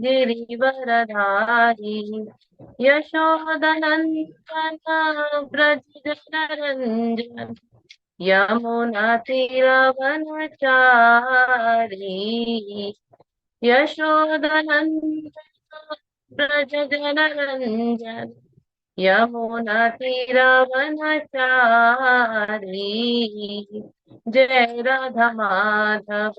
गिरिवरधारी यशोदनन्दन व्रज जनरञ्जन यमुनातीरवनचारी यशोदनन्दन व्रज जनरञ्जन यमुनातीरवनचारी जय राधा माधव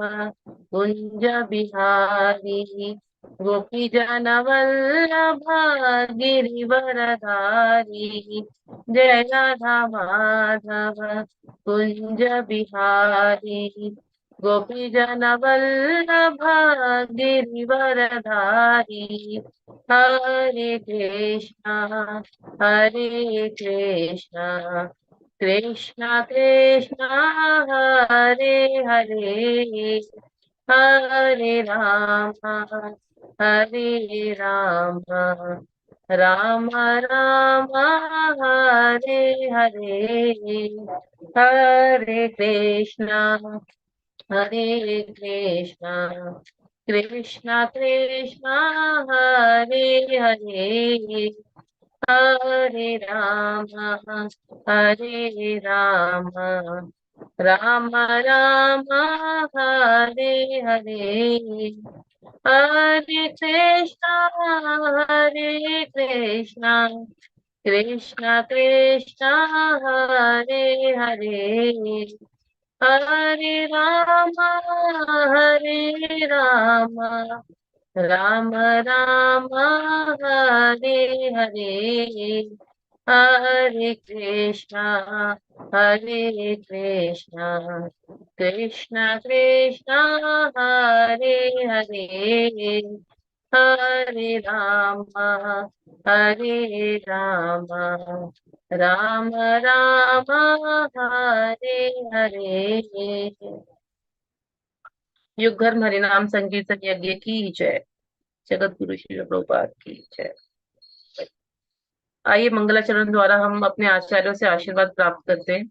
कुंज बिहारी गोपी जन वल्लभ गिरिवरधारी जय राधा माधव कुंज बिहारी गोपी जन वल्लभ गिरिवरधारी हरे कृष्णा कृष्णा कृष्णा हरे हरे हरे राम राम राम हरे हरे हरे कृष्णा कृष्णा कृष्णा हरे हरे हरे राम राम राम हरे हरे हरे कृष्णा कृष्णा कृष्णा हरे हरे हरे राम राम राम हरे हरे हरे कृष्णा कृष्णा कृष्णा हरे हरे हरे राम राम राम हरे हरे। युग धर्म हरिनाम संकीर्तन यज्ञ की जय। जगत गुरु श्री प्रभुपाद की जय। आइए मंगलाचरण द्वारा हम अपने आचार्यों से आशीर्वाद प्राप्त करते हैं।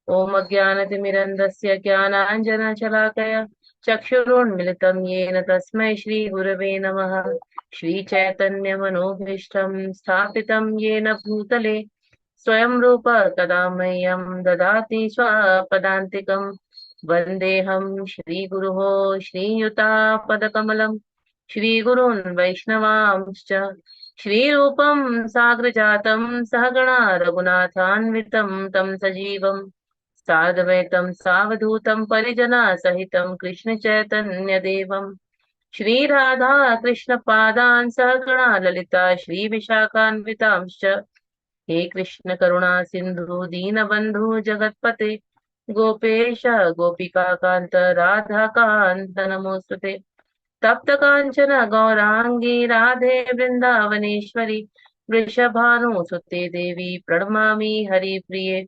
ओम अज्ञानतिमिरन्धस्य ज्ञानाञ्जनशलाकया चक्षुरुन्मिलितं येन तस्मै श्रीगुरवे नमः। श्रीचैतन्यमनोभीष्टं स्थापितं येन भूतले स्वयं रूप कदा मह्यं ददाति स्वपदान्तिकं। वन्देऽहं श्रीगुरोः श्रीयुतापदकमलं श्रीगुरून् वैष्णवांश्च श्रीरूपं साग्रजातं सहगणा रघुनाथान्वितं तं सजीवम् साद्वैतं सावधूतं परिजना सहितं कृष्ण चैतन्य देवं श्रीराधा कृष्ण पादान् सहगणा ललिता श्री विशाखान्वितांश्च हे कृष्ण करुणा सिंधु दीनबंधु जगतपते गोपेश गोपिका कांत राधा कांत नमोस्तुते। तप्त कांचन गौरांगी राधे वृंदावनेश्वरी वृषभानुसुते देवी प्रणमामि हरिप्रिये।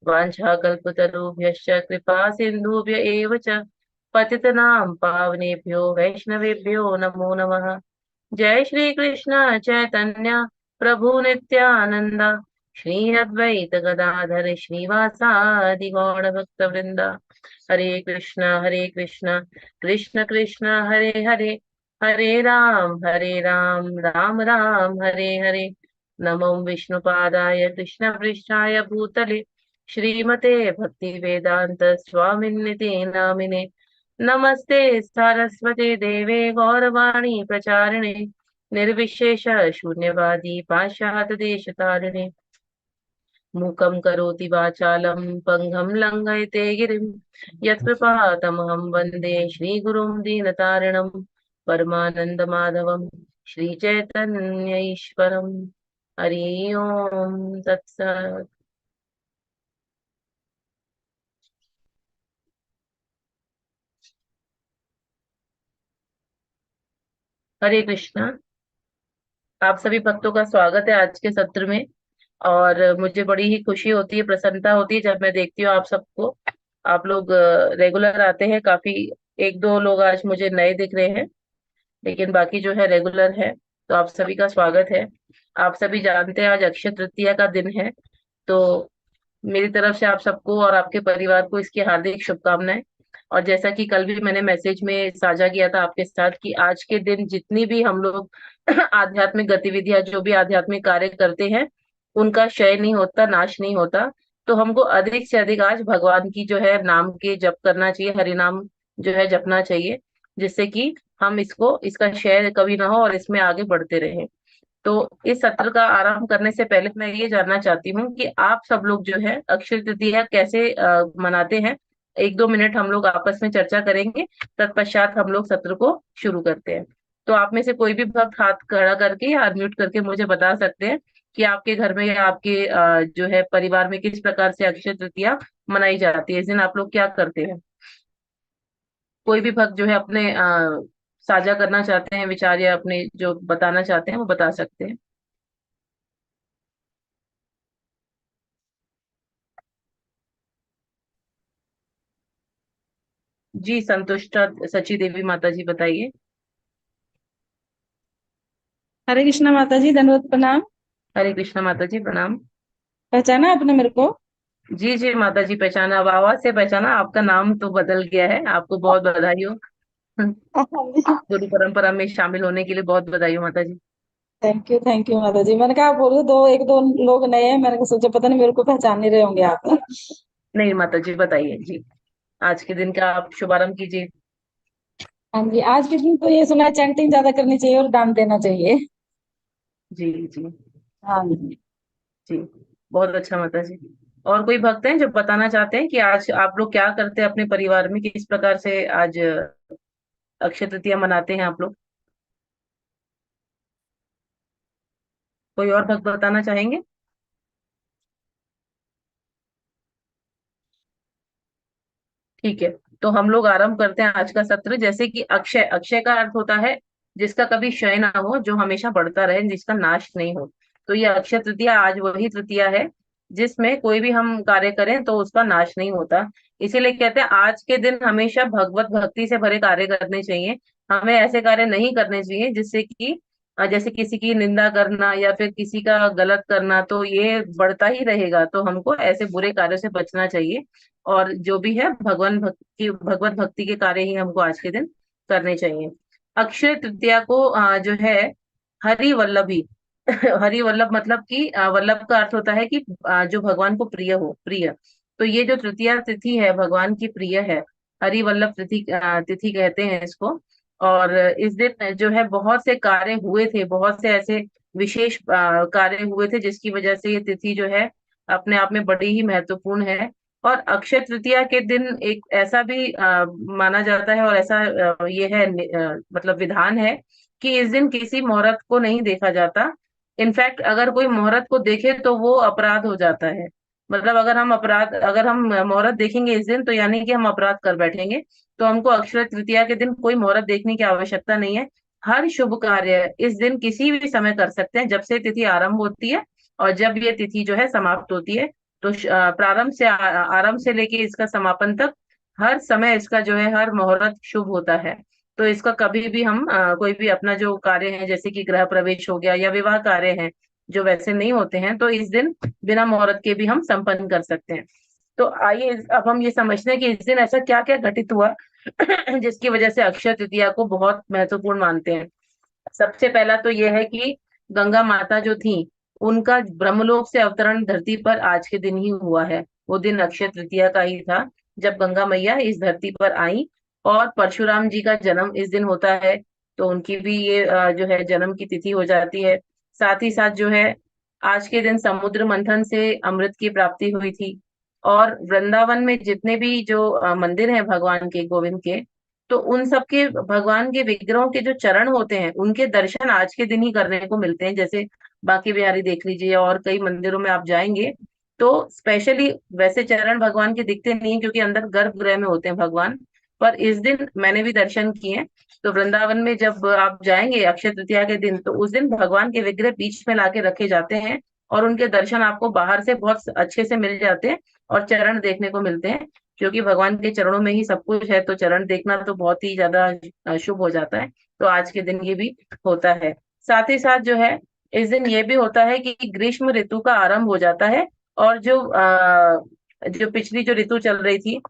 वाञ्छाकल्पतरुभ्यश्च कृपा सिन्धुभ्य एव च पतितनां पावनेभ्यो वैष्णवेभ्यो नमो नमः। जय श्री कृष्ण चैतन्य प्रभु नित्यानंद श्री अद्वैत गदाधर श्रीवासादि गौड़ भक्त वृंदा। हरे कृष्ण कृष्ण कृष्ण हरे हरे हरे राम राम राम हरे हरे। नमो विष्णुपादाय कृष्ण पृष्ठाय भूतले श्रीमते भक्ति वेदांत स्वामिन्निति नामिने। नमस्ते सरस्वते देवे गौरवाणी प्रचारिणे निर्विशेष शून्यवादी पाश्चात देश तारिणे। मूकं करोति वाचालं पंगं लंघयते गिरिं यत्कृपातमहं वन्दे श्रीगुरुं दीनतारिणं परमानन्दमाधवं श्रीचैतन्य ईश्वरम्। हरि ओम तत्सत्। हरे कृष्णा। आप सभी भक्तों का स्वागत है आज के सत्र में। और मुझे बड़ी ही खुशी होती है, प्रसन्नता होती है जब मैं देखती हूँ आप सबको। आप लोग रेगुलर आते हैं काफी। एक दो लोग आज मुझे नए दिख रहे हैं, लेकिन बाकी जो है रेगुलर है। तो आप सभी का स्वागत है। आप सभी जानते हैं आज अक्षय तृतीया का दिन है। तो मेरी तरफ से आप सबको और आपके परिवार को इसकी हार्दिक शुभकामनाएं। और जैसा कि कल भी मैंने मैसेज में साझा किया था आपके साथ कि आज के दिन जितनी भी हम लोग आध्यात्मिक गतिविधियां, जो भी आध्यात्मिक कार्य करते हैं, उनका क्षय नहीं होता, नाश नहीं होता। तो हमको अधिक से अधिक आज भगवान की जो है नाम के जप करना चाहिए, हरि नाम जो है जपना चाहिए, जिससे कि हम इसका क्षय कभी ना हो और इसमें आगे बढ़ते रहें। तो इस सत्र का आरंभ करने से पहले मैं ये जानना चाहती हूँ कि आप सब लोग जो है अक्षय तृतीया कैसे मनाते हैं। 1-2 मिनट हम लोग आपस में चर्चा करेंगे, तत्पश्चात हम लोग सत्र को शुरू करते हैं। तो आप में से कोई भी भक्त हाथ खड़ा करके या अनम्यूट करके मुझे बता सकते हैं कि आपके घर में या आपके जो है परिवार में किस प्रकार से अक्षय तृतीया मनाई जाती है। इस दिन आप लोग क्या करते हैं? कोई भी भक्त जो है अपने साझा करना चाहते हैं विचार, या अपने जो बताना चाहते हैं वो बता सकते हैं। जी, संतुष्टा सची देवी माता जी, बताइए। हरे कृष्णा माता जी, दंडवत प्रणाम। हरे कृष्णा माता जी, प्रणाम। पहचाना आपने मेरे को? जी जी माता जी, पहचाना, अब आवाज से पहचाना। आपका नाम तो बदल गया है, आपको बहुत बधाई हो। गुरु परंपरा में शामिल होने के लिए बहुत बधाई हो माता जी। थैंक यू माता जी। मैंने कहा बोलूं, एक दो लोग नए हैं, मैंने कहा सोचा पता नहीं मेरे को पहचान नहीं रहे होंगे आप। नहीं माता जी, बताइए जी, आज के दिन का आप शुभारंभ कीजिए। हाँ जी, आज के दिन तो ये सुना है चैंटिंग ज्यादा करनी चाहिए और दान देना चाहिए। जी जी हाँ जी। जी, बहुत अच्छा माता जी। और कोई भक्त हैं जो बताना चाहते हैं कि आज आप लोग क्या करते हैं अपने परिवार में, किस प्रकार से आज अक्षय तृतीया मनाते हैं आप लोग? कोई और भक्त बताना चाहेंगे? ठीक है, तो हम लोग आरंभ करते हैं आज का सत्र। जैसे कि अक्षय, अक्षय का अर्थ होता है जिसका कभी क्षय ना हो, जो हमेशा बढ़ता रहे, जिसका नाश नहीं हो। तो ये अक्षय तृतीया आज वही तृतीया है जिसमें कोई भी हम कार्य करें तो उसका नाश नहीं होता। इसीलिए कहते हैं आज के दिन हमेशा भगवत भक्ति से भरे कार्य करने चाहिए। हमें ऐसे कार्य नहीं करने चाहिए जिससे कि जैसे किसी की निंदा करना या फिर किसी का गलत करना, तो ये बढ़ता ही रहेगा। तो हमको ऐसे बुरे कार्य से बचना चाहिए। और जो भी है भगवत भक्ति के कार्य ही हमको आज के दिन करने चाहिए। अक्षय तृतीया को जो है हरि वल्लभी हरि वल्लभ मतलब कि वल्लभ का अर्थ होता है कि जो भगवान को प्रिय हो, प्रिय। तो ये जो तृतीया तिथि है भगवान की प्रिय है, हरि वल्लभ तिथि तिथि कहते हैं इसको। और इस दिन जो है बहुत से कार्य हुए थे, बहुत से ऐसे विशेष कार्य हुए थे जिसकी वजह से ये तिथि जो है अपने आप में बड़ी ही महत्वपूर्ण है। और अक्षय तृतीया के दिन एक ऐसा भी माना जाता है, और ऐसा ये है मतलब विधान है कि इस दिन किसी मुहूर्त को नहीं देखा जाता। इनफैक्ट अगर कोई मुहूर्त को देखे तो वो अपराध हो जाता है। मतलब अगर हम मुहूर्त देखेंगे इस दिन, तो यानी कि हम अपराध कर बैठेंगे। तो हमको अक्षय तृतीया के दिन कोई मुहूर्त देखने की आवश्यकता नहीं है। हर शुभ कार्य इस दिन किसी भी समय कर सकते हैं, जब से तिथि आरंभ होती है और जब ये तिथि जो है समाप्त होती है। तो आरंभ से लेके इसका समापन तक हर समय इसका जो है हर मुहूर्त शुभ होता है। तो इसका कभी भी हम कोई भी अपना जो कार्य है, जैसे कि गृह प्रवेश हो गया या विवाह कार्य है, जो वैसे नहीं होते हैं, तो इस दिन बिना मुहूर्त के भी हम संपन्न कर सकते हैं। तो आइए अब हम ये समझते हैं कि इस दिन ऐसा क्या क्या घटित हुआ जिसकी वजह से अक्षय तृतीया को बहुत महत्वपूर्ण मानते हैं। सबसे पहला तो ये है कि गंगा माता जो थी, उनका ब्रह्मलोक से अवतरण धरती पर आज के दिन ही हुआ है। वो दिन अक्षय तृतीया का ही था जब गंगा मैया इस धरती पर आई। और परशुराम जी का जन्म इस दिन होता है, तो उनकी भी ये जो है जन्म की तिथि हो जाती है। साथ ही साथ जो है आज के दिन समुद्र मंथन से अमृत की प्राप्ति हुई थी। और वृंदावन में जितने भी जो मंदिर हैं भगवान के, गोविंद के, तो उन सबके भगवान के विग्रहों के जो चरण होते हैं उनके दर्शन आज के दिन ही करने को मिलते हैं। जैसे बांके बिहारी देख लीजिए, और कई मंदिरों में आप जाएंगे तो स्पेशली वैसे चरण भगवान के दिखते नहीं, क्योंकि अंदर गर्भगृह में होते हैं भगवान। पर इस दिन मैंने भी दर्शन किए हैं। तो वृंदावन में जब आप जाएंगे अक्षय तृतीया के दिन, तो उस दिन भगवान के विग्रह बीच में लाके रखे जाते हैं, और उनके दर्शन आपको बाहर से बहुत अच्छे से मिल जाते हैं और चरण देखने को मिलते हैं। क्योंकि भगवान के चरणों में ही सब कुछ है, तो चरण देखना तो बहुत ही ज्यादा शुभ हो जाता है। तो आज के दिन ये भी होता है। साथ ही साथ जो है इस दिन ये भी होता है कि ग्रीष्म ऋतु का आरंभ हो जाता है। और जो पिछली जो ऋतु चल रही थी,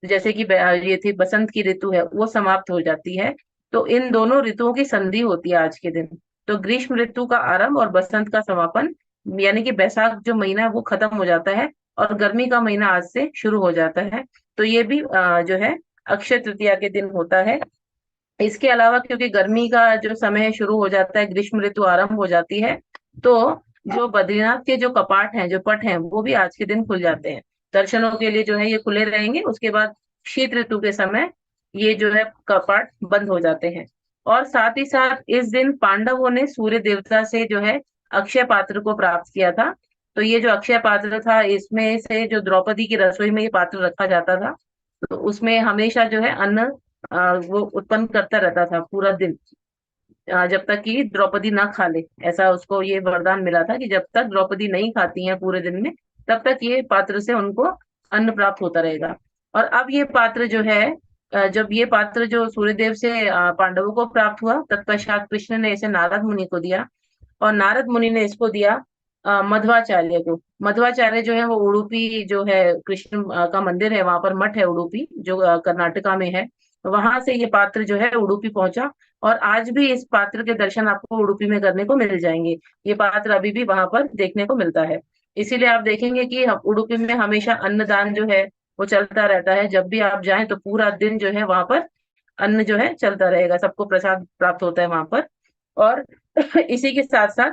जैसे कि ये थी बसंत की ऋतु है, वो समाप्त हो जाती है। तो इन दोनों ऋतुओं की संधि होती है आज के दिन। तो ग्रीष्म ऋतु का आरंभ और बसंत का समापन, यानी कि बैसाख जो महीना है वो खत्म हो जाता है, और गर्मी का महीना आज से शुरू हो जाता है। तो ये भी जो है अक्षय तृतीया के दिन होता है। इसके अलावा क्योंकि गर्मी का जो समय शुरू हो जाता है, ग्रीष्म ऋतु आरंभ हो जाती है, तो जो बद्रीनाथ के जो कपाट हैं, जो पट हैं, वो भी आज के दिन खुल जाते हैं। दर्शनों के लिए जो है ये खुले रहेंगे। उसके बाद शीत ऋतु के समय ये जो है कपाट बंद हो जाते हैं। और साथ ही साथ इस दिन पांडवों ने सूर्य देवता से जो है अक्षय पात्र को प्राप्त किया था। तो ये जो अक्षय पात्र था, इसमें से जो द्रौपदी की रसोई में ये पात्र रखा जाता था। तो उसमें हमेशा जो है अन्न वो उत्पन्न करता रहता था पूरा दिन, जब तक कि द्रौपदी ना खा ले। ऐसा उसको ये वरदान मिला था कि जब तक द्रौपदी नहीं खाती है पूरे दिन में, तब तक ये पात्र से उनको अन्न प्राप्त होता रहेगा। और अब ये पात्र जो है, जब ये पात्र जो सूर्यदेव से पांडवों को प्राप्त हुआ, तत्पश्चात कृष्ण ने इसे नारद मुनि को दिया। और नारद मुनि ने इसको दिया मध्वाचार्य को। मध्वाचार्य जो है वो उडुपी जो है कृष्ण का मंदिर है, वहां पर मठ है उडुपी, जो कर्नाटका में है। वहां से ये पात्र जो है उडुपी पहुंचा। और आज भी इस पात्र के दर्शन आपको उडुपी में करने को मिल जाएंगे। ये पात्र अभी भी वहां पर देखने को मिलता है। इसीलिए आप देखेंगे कि उडुपी में हमेशा अन्नदान जो है वो चलता रहता है। जब भी आप जाएं तो पूरा दिन जो है वहां पर अन्न जो है चलता रहेगा, सबको प्रसाद प्राप्त होता है वहां पर। और इसी के साथ साथ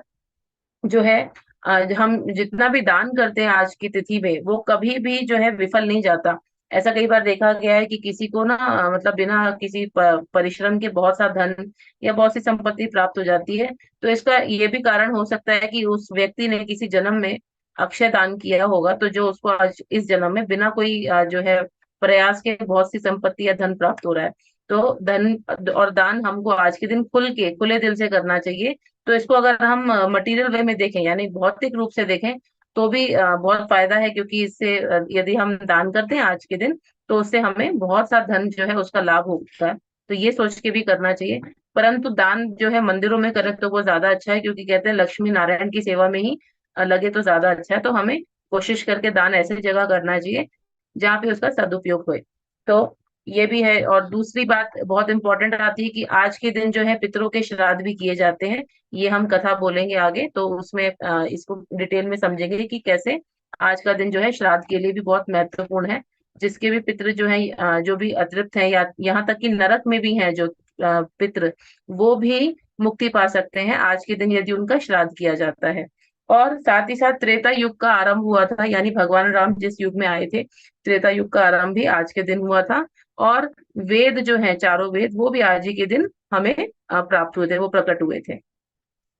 जो है आज हम जितना भी दान करते हैं आज की तिथि में, वो कभी भी जो है विफल नहीं जाता। ऐसा कई बार देखा गया है कि किसी को ना मतलब बिना किसी परिश्रम के बहुत सा धन या बहुत सी संपत्ति प्राप्त हो जाती है। तो इसका ये भी कारण हो सकता है कि उस व्यक्ति ने किसी जन्म में अक्षय दान किया होगा, तो जो उसको आज इस जन्म में बिना कोई जो है प्रयास के बहुत सी संपत्ति या धन प्राप्त हो रहा है। तो धन और दान हमको आज के दिन खुले दिल से करना चाहिए। तो इसको अगर हम मटेरियल वे में देखें, यानी भौतिक रूप से देखें, तो भी बहुत फायदा है, क्योंकि इससे यदि हम दान करते हैं आज के दिन, तो उससे हमें बहुत सा धन जो है उसका लाभ होता है। तो ये सोच के भी करना चाहिए। परंतु दान जो है मंदिरों में करें तो वो ज्यादा अच्छा है, क्योंकि कहते हैं लक्ष्मी नारायण की सेवा में ही लगे तो ज्यादा अच्छा है। तो हमें कोशिश करके दान ऐसी जगह करना चाहिए जहाँ पे उसका सदुपयोग होए। तो ये भी है। और दूसरी बात बहुत इंपॉर्टेंट आती है कि आज के दिन जो है पितरों के श्राद्ध भी किए जाते हैं। ये हम कथा बोलेंगे आगे, तो उसमें इसको डिटेल में समझेंगे कि कैसे आज का दिन जो है श्राद्ध के लिए भी बहुत महत्वपूर्ण है। जिसके भी पितृ जो है जो भी अतृप्त है, या यहाँ तक कि नरक में भी हैं जो पितृ, वो भी मुक्ति पा सकते हैं आज के दिन यदि उनका श्राद्ध किया जाता है। और साथ ही साथ त्रेता युग का आरंभ हुआ था, यानी भगवान राम जिस युग में आए थे, त्रेता युग का आरंभ भी आज के दिन हुआ था। और वेद जो है, चारों वेद, वो भी आज ही के दिन हमें प्राप्त हुए थे, वो प्रकट हुए थे।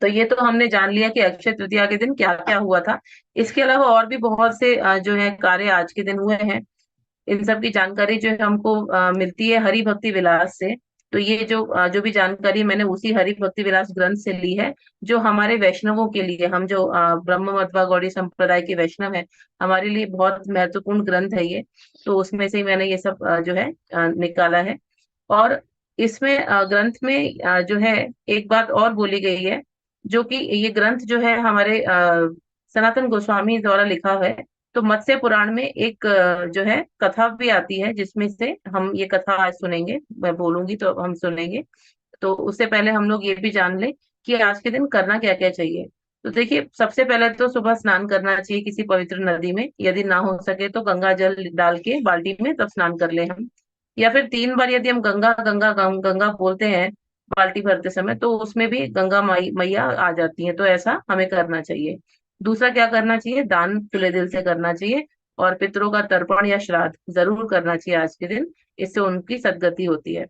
तो ये तो हमने जान लिया कि अक्षय तृतीया के दिन क्या क्या हुआ था। इसके अलावा और भी बहुत से जो है कार्य आज के दिन हुए हैं। इन सब की जानकारी जो है हमको मिलती है हरि भक्ति विलास से। तो ये जो भी जानकारी मैंने उसी हरि भक्ति विलास ग्रंथ से ली है, जो हमारे वैष्णवों के लिए, हम जो ब्रह्म मध्वा गौड़ी संप्रदाय के वैष्णव हैं, हमारे लिए बहुत महत्वपूर्ण ग्रंथ है ये। तो उसमें से ही मैंने ये सब जो है निकाला है। और इसमें ग्रंथ में जो है एक बात और बोली गई है, जो कि ये ग्रंथ जो है हमारे सनातन गोस्वामी द्वारा लिखा है। तो मत्स्य पुराण में एक जो है कथा भी आती है, जिसमें से हम ये कथा आज सुनेंगे, मैं बोलूंगी तो हम सुनेंगे। तो उससे पहले हम लोग ये भी जान लें कि आज के दिन करना क्या क्या चाहिए। तो देखिए, सबसे पहले तो सुबह स्नान करना चाहिए किसी पवित्र नदी में। यदि ना हो सके तो गंगा जल डाल के बाल्टी में तब स्नान कर ले हम। या फिर 3 बार यदि हम गंगा गंगा गंगा बोलते हैं बाल्टी भरते समय, तो उसमें भी गंगा माई मैया आ जाती है। तो ऐसा हमें करना चाहिए। दूसरा क्या करना चाहिए, दान खुले दिल से करना चाहिए। और पितरों का तर्पण या श्राद्ध जरूर करना चाहिए आज के दिन। इससे उनकी सदगति होती है।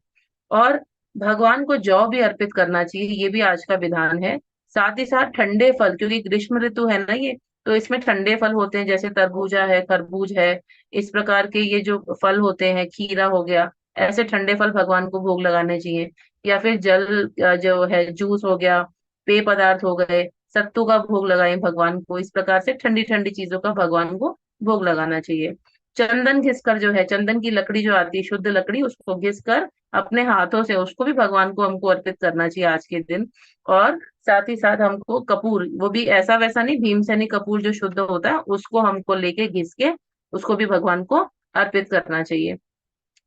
और भगवान को जौ भी अर्पित करना चाहिए, ये भी आज का विधान है। साथ ही साथ ठंडे फल, क्योंकि ग्रीष्म ऋतु है ना ये, तो इसमें ठंडे फल होते हैं, जैसे तरबूजा है, खरबूज है। इस प्रकार के ये जो फल होते हैं, खीरा हो गया, ऐसे ठंडे फल भगवान को भोग लगाने चाहिए। या फिर जल जो है जूस हो गया, पेय पदार्थ हो गए, सत्तू का भोग लगाएं भगवान को। इस प्रकार से ठंडी ठंडी चीजों का भगवान को भोग लगाना चाहिए। चंदन घिसकर, जो है चंदन की लकड़ी जो आती है, शुद्ध लकड़ी, उसको घिसकर अपने हाथों से उसको भी भगवान को हमको अर्पित करना चाहिए आज के दिन। और साथ ही साथ हमको कपूर, वो भी ऐसा वैसा नहीं, भीमसेनी कपूर जो शुद्ध होता है, उसको हमको लेके घिस के उसको भी भगवान को अर्पित करना चाहिए।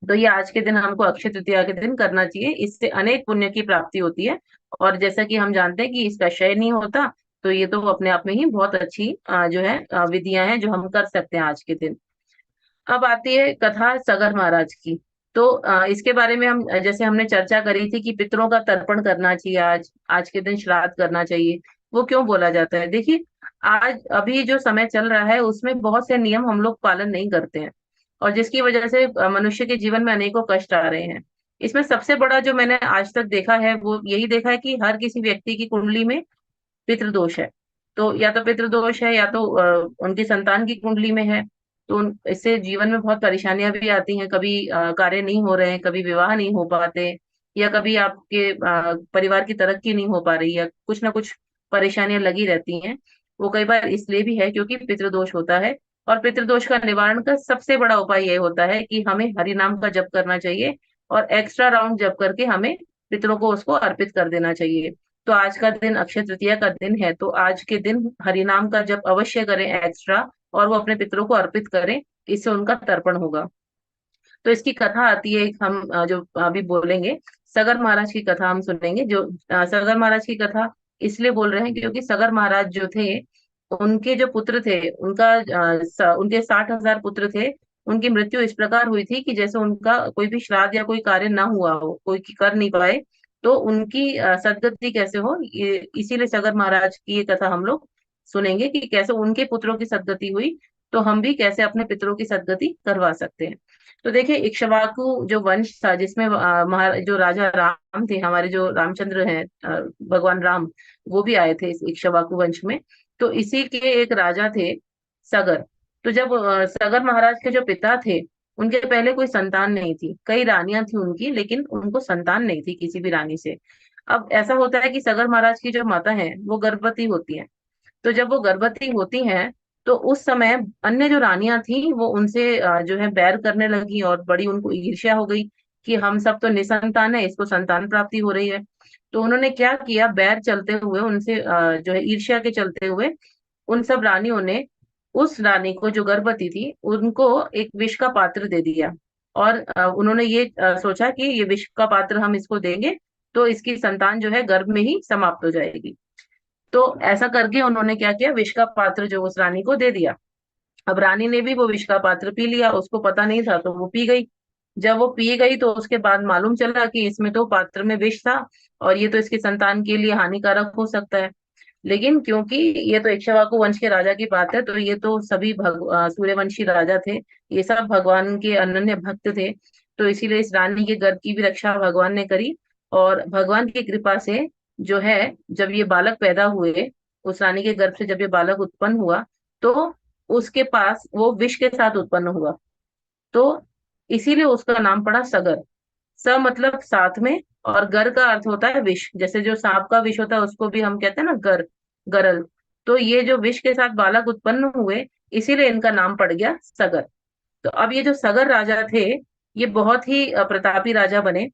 तो ये आज के दिन हमको अक्षय तृतीया के दिन करना चाहिए, इससे अनेक पुण्य की प्राप्ति होती है। और जैसा कि हम जानते हैं कि इसका क्षय नहीं होता, तो ये तो अपने आप में ही बहुत अच्छी जो है विधियां हैं जो हम कर सकते हैं आज के दिन। अब आती है कथा सगर महाराज की। तो इसके बारे में हम जैसे हमने चर्चा करी थी कि पितरों का तर्पण करना चाहिए, आज आज के दिन श्राद्ध करना चाहिए। वो क्यों बोला जाता है? देखिए, आज अभी जो समय चल रहा है उसमें बहुत से नियम हम लोग पालन नहीं करते हैं, और जिसकी वजह से मनुष्य के जीवन में अनेकों कष्ट आ रहे हैं। इसमें सबसे बड़ा जो मैंने आज तक देखा है वो यही देखा है कि हर किसी व्यक्ति की कुंडली में पितृदोष है। तो या तो पितृदोष है, या तो उनकी संतान की कुंडली में है। तो इससे जीवन में बहुत परेशानियां भी आती हैं, कभी कार्य नहीं हो रहे हैं, कभी विवाह नहीं हो पाते, या कभी आपके परिवार की तरक्की नहीं हो पा रही, या कुछ ना कुछ परेशानियां लगी रहती हैं। वो कई बार इसलिए भी है क्योंकि पितृदोष होता है। और पितृदोष का निवारण का सबसे बड़ा उपाय ये होता है कि हमें हरि नाम का जप करना चाहिए, और एक्स्ट्रा राउंड जप करके हमें पितरों को उसको अर्पित कर देना चाहिए। तो आज का दिन अक्षय तृतीया का दिन है, तो आज के दिन हरिनाम का जप अवश्य करें एक्स्ट्रा, और वो अपने पितरों को अर्पित करें। इससे उनका तर्पण होगा। तो इसकी कथा आती है एक, हम जो अभी बोलेंगे, सगर महाराज की कथा हम सुनेंगे। जो सगर महाराज की कथा इसलिए बोल रहे हैं क्योंकि सगर महाराज जो थे, उनके जो पुत्र थे, उनके 60,000 पुत्र थे। उनकी मृत्यु इस प्रकार हुई थी कि जैसे उनका कोई भी श्राद्ध या कोई कार्य ना हुआ हो, कोई कर नहीं पाए। तो उनकी सदगति कैसे हो, ये इसीलिए सगर महाराज की ये कथा हम लोग सुनेंगे कि कैसे उनके पुत्रों की सदगति हुई। तो हम भी कैसे अपने पितरों की सदगति करवा सकते हैं। तो देखिए, इक्ष्वाकु जो वंश था जिसमें जो राजा राम थे, हमारे जो रामचंद्र हैं, भगवान राम, वो भी आए थे इस इक्ष्वाकु वंश में। तो इसी के एक राजा थे सगर। तो जब सगर महाराज के जो पिता थे, उनके पहले कोई संतान नहीं थी। कई रानियां थी उनकी, लेकिन उनको संतान नहीं थी किसी भी रानी से। अब ऐसा होता है कि सगर महाराज की जो माता है वो गर्भवती होती है। तो जब वो गर्भवती होती हैं, तो उस समय अन्य जो रानियां थी वो उनसे जो है बैर करने लगी, और बड़ी उनको ईर्ष्या हो गई कि हम सब तो निसंतान है, इसको संतान प्राप्ति हो रही है। तो उन्होंने क्या किया, बैर चलते हुए उनसे जो है ईर्ष्या के चलते हुए, उन सब रानियों ने उस रानी को जो गर्भवती थी उनको एक विष का पात्र दे दिया। और उन्होंने ये सोचा कि ये विष का पात्र हम इसको देंगे तो इसकी संतान जो है गर्भ में ही समाप्त हो जाएगी। तो ऐसा करके उन्होंने क्या किया, विष का पात्र जो उस रानी को दे दिया। अब रानी ने भी वो विष का पात्र पी लिया, उसको पता नहीं था तो वो पी गई। जब वो पी गई तो उसके बाद मालूम चला कि इसमें तो पात्र में विष था, और ये तो इसकी संतान के लिए हानिकारक हो सकता है। लेकिन क्योंकि ये तो इक्ष्वाकु वंश के राजा की बात है, तो ये तो सभी सूर्यवंशी राजा थे, ये सब भगवान के अनन्य भक्त थे। तो इसीलिए इस रानी के गर्भ की भी रक्षा भगवान ने करी। और भगवान की कृपा से जो है, जब ये बालक पैदा हुए, उस रानी के गर्भ से जब ये बालक उत्पन्न हुआ, तो उसके पास वो विष के साथ उत्पन्न हुआ। तो इसीलिए उसका नाम पड़ा सगर। स मतलब साथ में, और गर का अर्थ होता है विष। जैसे जो सांप का विष होता है उसको भी हम कहते हैं ना गर, गरल। तो ये जो विष के साथ बालक उत्पन्न हुए, इसीलिए इनका नाम पड़ गया सगर। तो अब ये जो सगर राजा थे, ये बहुत ही प्रतापी राजा बने।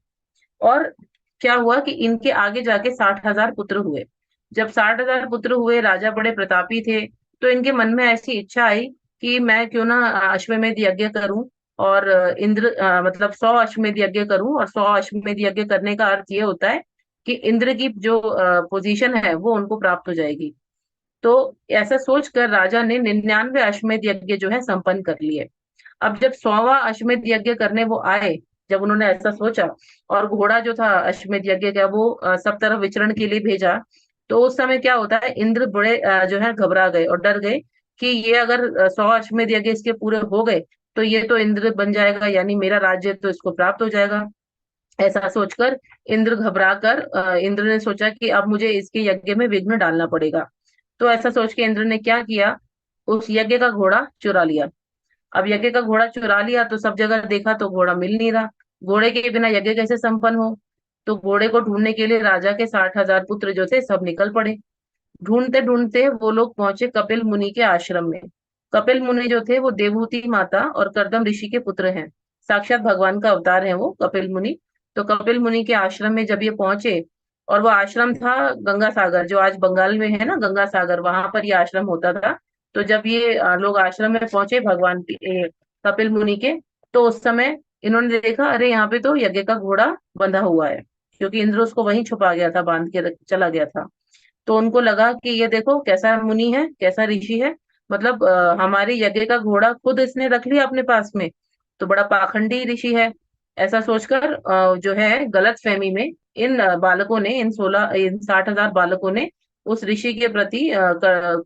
और क्या हुआ कि इनके आगे जाके 60,000 पुत्र हुए। जब 60,000 पुत्र हुए, राजा बड़े प्रतापी थे, तो इनके मन में ऐसी इच्छा आई कि मैं क्यों ना अश्वमेध यज्ञ करूं, और इंद्र मतलब 100 अश्वमेध यज्ञ करूं। और 100 अश्वमेध यज्ञ करने का अर्थ ये होता है कि इंद्र की जो पोजीशन है वो उनको प्राप्त हो जाएगी। तो ऐसा सोचकर राजा ने 99 अश्वमेध यज्ञ जो है संपन्न कर लिए। अब जब 100वां अश्वमेध यज्ञ करने वो आए, जब उन्होंने ऐसा सोचा, और घोड़ा जो था अश्वमेध यज्ञ का वो सब तरफ विचरण के लिए भेजा, तो उस समय क्या होता है, इंद्र बड़े जो है घबरा गए और डर गए कि ये अगर 100 अश्वमेध यज्ञ इसके पूरे हो गए तो ये तो इंद्र बन जाएगा, यानी मेरा राज्य तो इसको प्राप्त हो जाएगा। ऐसा सोचकर इंद्र घबरा कर, इंद्र ने सोचा कि अब मुझे इसके यज्ञ में विघ्न डालना पड़ेगा। तो ऐसा सोच के इंद्र ने क्या किया, उस यज्ञ का घोड़ा चुरा लिया। अब यज्ञ का घोड़ा चुरा लिया तो सब जगह देखा तो घोड़ा मिल नहीं रहा। घोड़े के बिना यज्ञ कैसे संपन्न हो? तो घोड़े को ढूंढने के लिए राजा के 60,000 पुत्र जो थे सब निकल पड़े। ढूंढते ढूंढते वो लोग पहुंचे कपिल मुनि के आश्रम में। कपिल मुनि जो थे वो देवहूति माता और कर्दम ऋषि के पुत्र हैं। साक्षात भगवान का अवतार है वो कपिल मुनि। तो कपिल मुनि के आश्रम में जब ये पहुंचे, और वो आश्रम था गंगा सागर, जो आज बंगाल में है ना, गंगा सागर, वहां पर ये आश्रम होता था। तो जब ये लोग आश्रम में पहुंचे भगवान कपिल मुनि के, तो उस समय इन्होंने देखा, अरे यहाँ पे तो यज्ञ का घोड़ा बंधा हुआ है, क्योंकि इंद्र उसको वहीं छुपा गया था, बांध के चला गया था। तो उनको लगा कि ये देखो कैसा मुनि है, कैसा ऋषि है, मतलब हमारी यज्ञ का घोड़ा खुद इसने रख लिया अपने पास में, तो बड़ा पाखंडी ऋषि है। ऐसा सोचकर जो है गलत फहमी में इन बालकों ने, इन 60,000 बालकों ने उस ऋषि के प्रति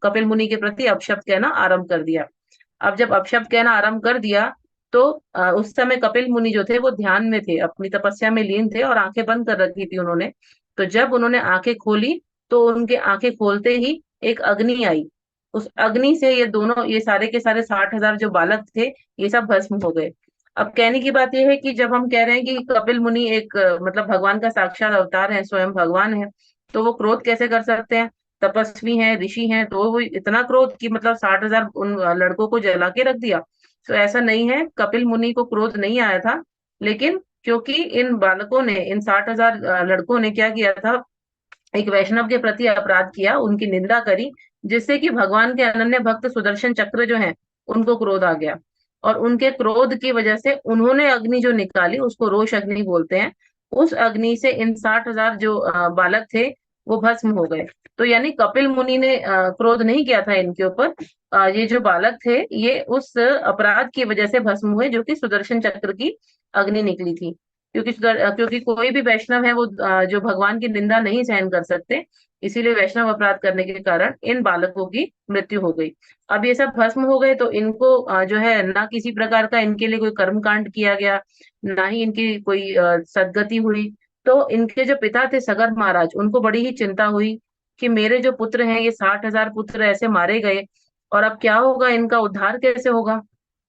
कपिल मुनि के प्रति अपशब्द कहना आरंभ कर दिया। अब जब अपशब्द कहना आरंभ कर दिया, तो उस समय कपिल मुनि जो थे वो ध्यान में थे, अपनी तपस्या में लीन थे, और आंखें बंद कर रखी थी उन्होंने। तो जब उन्होंने आंखें खोली, तो उनके आंखें खोलते ही एक अग्नि आई। उस अग्नि से ये दोनों, ये सारे के सारे 60,000 जो बालक थे, ये सब भस्म हो गए। अब कहने की बात यह है कि जब हम कह रहे हैं कि कपिल मुनि एक मतलब भगवान का साक्षात अवतार है, स्वयं भगवान है, तो वो क्रोध कैसे कर सकते हैं? तपस्वी हैं, ऋषि हैं, तो वो इतना क्रोध कि मतलब 60,000 उन लड़कों को जला के रख दिया। तो ऐसा नहीं है, कपिल मुनि को क्रोध नहीं आया था। लेकिन क्योंकि इन बालकों ने, इन 60,000 लड़कों ने क्या किया था, एक वैष्णव के प्रति अपराध किया, उनकी निंदा करी, जिससे कि भगवान के अनन्य भक्त सुदर्शन चक्र जो हैं, उनको क्रोध आ गया। और उनके क्रोध की वजह से उन्होंने अग्नि जो निकाली, उसको रोष अग्नि बोलते हैं। उस अग्नि से इन 60,000 जो बालक थे, वो भस्म हो गए। तो यानी कपिल मुनि ने क्रोध नहीं किया था इनके ऊपर। ये जो बालक थे, ये उस अपराध की वजह से भस्म हुए, जो कि सुदर्शन चक्र की अग्नि निकली थी। क्योंकि कोई भी वैष्णव है वो जो भगवान की निंदा नहीं सहन कर सकते, इसीलिए वैष्णव अपराध करने के कारण इन बालकों की मृत्यु हो गई। अब ये सब भस्म हो गए, तो इनको जो है ना किसी प्रकार का इनके लिए कोई कर्म कांड किया गया, ना ही इनकी कोई सदगति हुई। तो इनके जो पिता थे सगर महाराज, उनको बड़ी ही चिंता हुई कि मेरे जो पुत्र हैं, ये 60,000 पुत्र ऐसे मारे गए, और अब क्या होगा, इनका उद्धार कैसे होगा?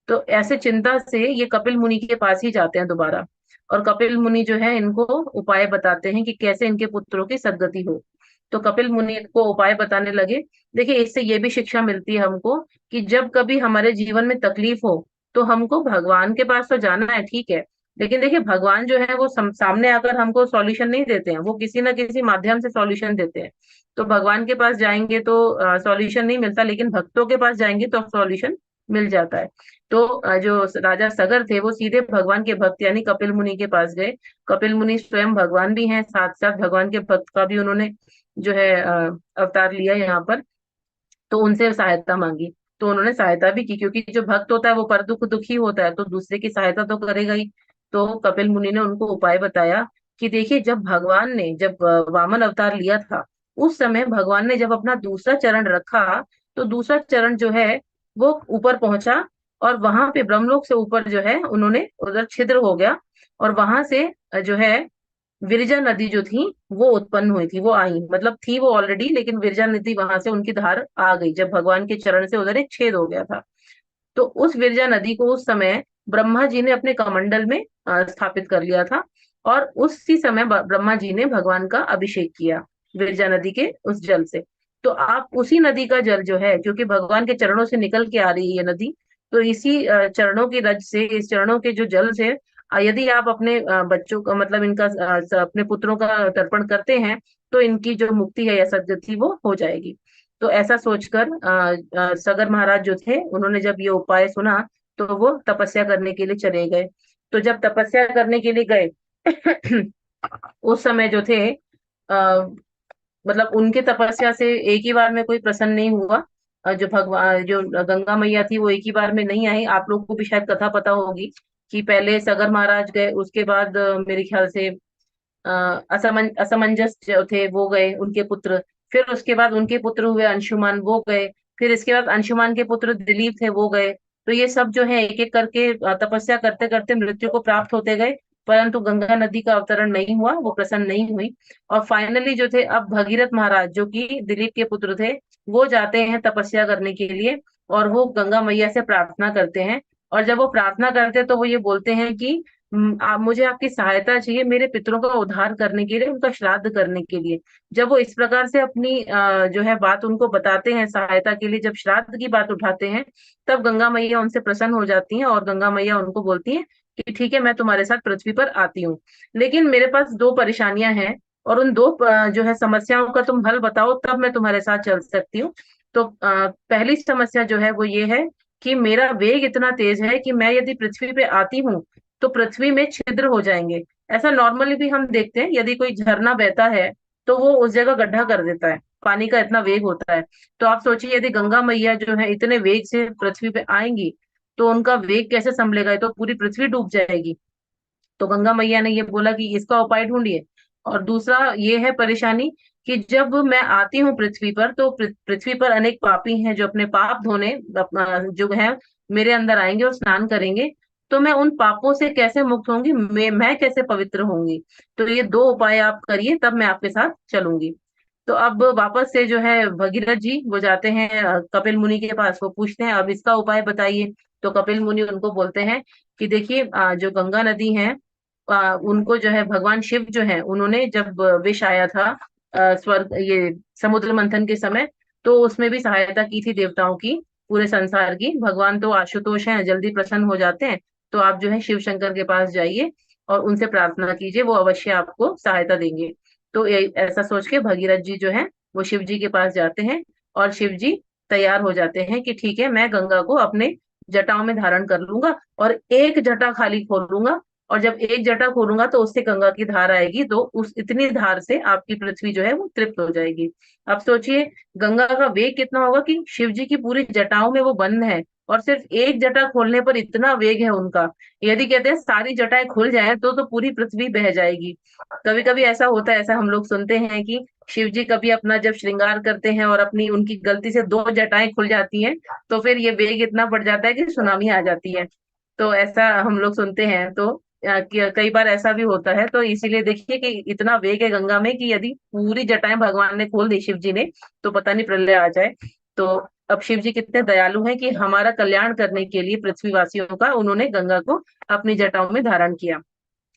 तो ऐसे चिंता से ये कपिल मुनि के पास ही जाते हैं दोबारा। और कपिल मुनि जो है इनको उपाय बताते हैं कि कैसे इनके पुत्रों की सदगति हो। तो कपिल मुनि को उपाय बताने लगे। देखिए, इससे ये भी शिक्षा मिलती है हमको कि जब कभी हमारे जीवन में तकलीफ हो, तो हमको भगवान के पास तो जाना है, ठीक है। लेकिन देखिए, भगवान जो है वो सामने आकर हमको सॉल्यूशन नहीं देते हैं, वो किसी ना किसी माध्यम से सॉल्यूशन देते हैं। तो भगवान के पास जाएंगे तो सॉल्यूशन नहीं मिलता, लेकिन भक्तों के पास जाएंगे तो सॉल्यूशन मिल जाता है। तो जो राजा सगर थे, वो सीधे भगवान के भक्त यानी कपिल मुनि के पास गए। कपिल मुनि स्वयं भगवान भी हैं, साथ साथ भगवान के भक्त का भी उन्होंने जो है अवतार लिया यहाँ पर। तो उनसे सहायता मांगी, तो उन्होंने सहायता भी की, क्योंकि जो भक्त होता है वो पर दुख दुखी होता है, तो दूसरे की सहायता तो करेगा ही। तो कपिल मुनि ने उनको उपाय बताया कि देखिए, जब भगवान ने, जब वामन अवतार लिया था, उस समय भगवान ने जब अपना दूसरा चरण रखा, तो दूसरा चरण जो है वो ऊपर पहुंचा, और वहां पे ब्रह्मलोक से ऊपर जो है उन्होंने उधर छिद्र हो गया, और वहां से जो है विरजा नदी जो थी वो उत्पन्न हुई थी, वो आई, मतलब थी वो ऑलरेडी, लेकिन विरजा नदी वहां से उनकी धार आ गई, जब भगवान के चरण से उधर एक छेद हो गया था। तो उस विरजा नदी को उस समय ब्रह्मा जी ने अपने कमंडल में स्थापित कर लिया था, और उसी समय ब्रह्मा जी ने भगवान का अभिषेक किया विरजा नदी के उस जल से। तो आप उसी नदी का जल जो है, क्योंकि भगवान के चरणों से निकल के आ रही है ये नदी, तो इसी चरणों की रज से, इस चरणों के जो जल से यदि आप अपने बच्चों का, मतलब इनका अपने पुत्रों का तर्पण करते हैं, तो इनकी जो मुक्ति है या सदगति वो हो जाएगी। तो ऐसा सोचकर सगर महाराज जो थे, उन्होंने जब ये उपाय सुना, तो वो तपस्या करने के लिए चले गए। तो जब तपस्या करने के लिए गए उस समय जो थे, आ, मतलब उनके तपस्या से एक ही बार में कोई प्रसन्न नहीं हुआ। जो भगवान, जो गंगा मैया थी, वो एक ही बार में नहीं आई। आप लोगों को भी शायद कथा पता होगी कि पहले सगर महाराज गए, उसके बाद मेरे ख्याल से असमंजस जो थे वो गए, उनके पुत्र। फिर उसके बाद उनके पुत्र हुए अंशुमान, वो गए। फिर इसके बाद अंशुमान के पुत्र दिलीप थे, वो गए। तो ये सब जो है एक एक करके तपस्या करते करते मृत्यु को प्राप्त होते गए, परंतु गंगा नदी का अवतरण नहीं हुआ, वो प्रसन्न नहीं हुई। और फाइनली जो थे, अब भगीरथ महाराज जो कि दिलीप के पुत्र थे, वो जाते हैं तपस्या करने के लिए, और वो गंगा मैया से प्रार्थना करते हैं। और जब वो प्रार्थना करते हैं, तो वो ये बोलते हैं कि मुझे आपकी सहायता चाहिए मेरे पितरों का उद्धार करने के लिए, उनका श्राद्ध करने के लिए। जब वो इस प्रकार से अपनी जो है बात उनको बताते हैं सहायता के लिए, जब श्राद्ध की बात उठाते हैं, तब गंगा मैया उनसे प्रसन्न हो जाती हैं, और गंगा मैया उनको बोलती हैं कि ठीक है, मैं तुम्हारे साथ पृथ्वी पर आती हूँ, लेकिन मेरे पास दो परेशानियां हैं, और उन दो जो है समस्याओं का तुम हल बताओ, तब मैं तुम्हारे साथ चल सकती हूँ। तो पहली समस्या जो है वो ये है कि मेरा वेग इतना तेज है कि मैं यदि पृथ्वी पे आती हूँ, तो पृथ्वी में छिद्र हो जाएंगे। ऐसा नॉर्मली भी हम देखते हैं, यदि कोई झरना बहता है तो वो उस जगह गड्ढा कर देता है, पानी का इतना वेग होता है। तो आप सोचिए यदि गंगा मैया जो है इतने वेग से पृथ्वी पे आएंगी, तो उनका वेग कैसे संभलेगा, ये तो पूरी पृथ्वी डूब जाएगी। तो गंगा मैया ने ये बोला कि इसका उपाय ढूंढिए। और दूसरा ये है परेशानी कि जब मैं आती हूँ पृथ्वी पर, तो पृथ्वी पर अनेक पापी हैं जो अपने पाप धोने जो है मेरे अंदर आएंगे और स्नान करेंगे। तो मैं उन पापों से कैसे मुक्त होंगी, मैं कैसे पवित्र होंगी। तो ये दो उपाय आप करिए, तब मैं आपके साथ चलूंगी। तो अब वापस से जो है भगीरथ जी वो जाते हैं कपिल मुनि के पास, वो पूछते हैं अब इसका उपाय बताइए। तो कपिल मुनि उनको बोलते हैं कि देखिए जो गंगा नदी है, उनको जो है भगवान शिव जो है उन्होंने जब विष आया था स्वर्ग ये समुद्र मंथन के समय, तो उसमें भी सहायता की थी देवताओं की, पूरे संसार की। भगवान तो आशुतोष हैं, जल्दी प्रसन्न हो जाते हैं। तो आप जो है शिव शंकर के पास जाइए और उनसे प्रार्थना कीजिए, वो अवश्य आपको सहायता देंगे। तो ऐसा सोच के भगीरथ जी जो है वो शिव जी के पास जाते हैं, और शिव जी तैयार हो जाते हैं कि ठीक है, मैं गंगा को अपने जटाओं में धारण कर लूंगा और एक जटा खाली खोल लूंगा। और जब एक जटा खोलूंगा तो उससे गंगा की धार आएगी, तो उस इतनी धार से आपकी पृथ्वी जो है वो तृप्त हो जाएगी। अब सोचिए गंगा का वेग कितना होगा कि शिव जी की पूरी जटाओं में वो बंद है, और सिर्फ एक जटा खोलने पर इतना वेग है उनका। यदि कहते हैं सारी जटाएं खुल जाएं तो पूरी पृथ्वी बह जाएगी। कभी कभी ऐसा होता है, ऐसा हम लोग सुनते हैं कि शिव जी कभी अपना जब श्रृंगार करते हैं और अपनी उनकी गलती से दो जटाएं खुल जाती हैं, तो फिर ये वेग इतना बढ़ जाता है कि सुनामी आ जाती है। तो ऐसा हम लोग सुनते हैं। तो कई बार ऐसा भी होता है। तो इसीलिए देखिए कि इतना वेग है गंगा में कि यदि पूरी जटाएं भगवान ने खोल दी शिव जी ने, तो पता नहीं प्रलय आ जाए। तो अब शिव जी कितने दयालु हैं कि हमारा कल्याण करने के लिए पृथ्वीवासियों का उन्होंने गंगा को अपनी जटाओं में धारण किया।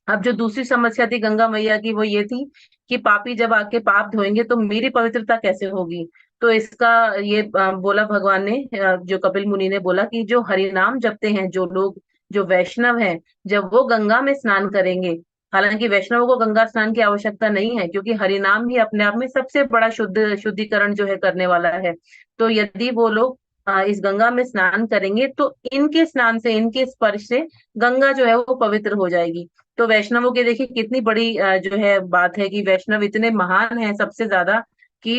अब जो दूसरी समस्या थी गंगा मैया की वो ये थी कि पापी जब आके पाप धोएंगे तो मेरी पवित्रता कैसे होगी। तो इसका ये बोला भगवान ने, जो कपिल मुनि ने बोला कि जो हरि नाम जपते हैं जो लोग, जो वैष्णव हैं, जब वो गंगा में स्नान करेंगे, हालांकि वैष्णवों को गंगा स्नान की आवश्यकता नहीं है, क्योंकि हरि नाम ही अपने आप में सबसे बड़ा शुद्धिकरण जो है करने वाला है। तो यदि वो लोग इस गंगा में स्नान करेंगे तो इनके स्नान से, इनके स्पर्श से गंगा जो है वो पवित्र हो जाएगी। तो वैष्णवों की देखिए कितनी बड़ी जो है बात है कि वैष्णव इतने महान हैं सबसे ज्यादा, कि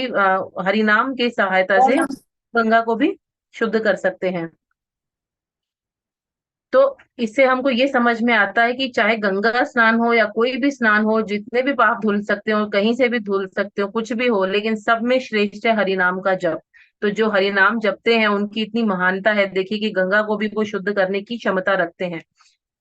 हरि नाम की सहायता से गंगा को भी शुद्ध कर सकते हैं। तो इससे हमको ये समझ में आता है कि चाहे गंगा स्नान हो या कोई भी स्नान हो, जितने भी पाप धुल सकते हो, कहीं से भी धुल सकते हो, कुछ भी हो, लेकिन सब में श्रेष्ठ है हरि नाम का जप। तो जो हरि नाम जपते हैं उनकी इतनी महानता है, देखिए कि गंगा को भी वो शुद्ध करने की क्षमता रखते हैं।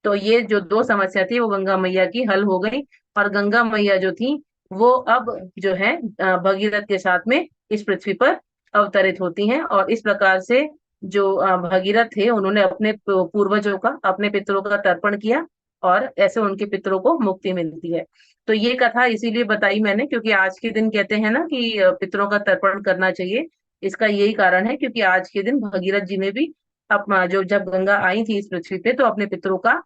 तो ये जो दो समस्या थी वो गंगा मैया की हल हो गई। और गंगा मैया जो थी वो अब जो है भगीरथ के साथ में इस पृथ्वी पर अवतरित होती हैं। और इस प्रकार से जो भगीरथ थे उन्होंने अपने पूर्वजों का, अपने पितरों का तर्पण किया, और ऐसे उनके पितरों को मुक्ति मिलती है। तो ये कथा इसीलिए बताई मैंने क्योंकि आज के दिन कहते हैं ना कि पितरों का तर्पण करना चाहिए। इसका यही कारण है क्योंकि आज के दिन भगीरथ जी ने भी अपना जो, जब गंगा आई थी इस पृथ्वी पे, तो अपने पितरों का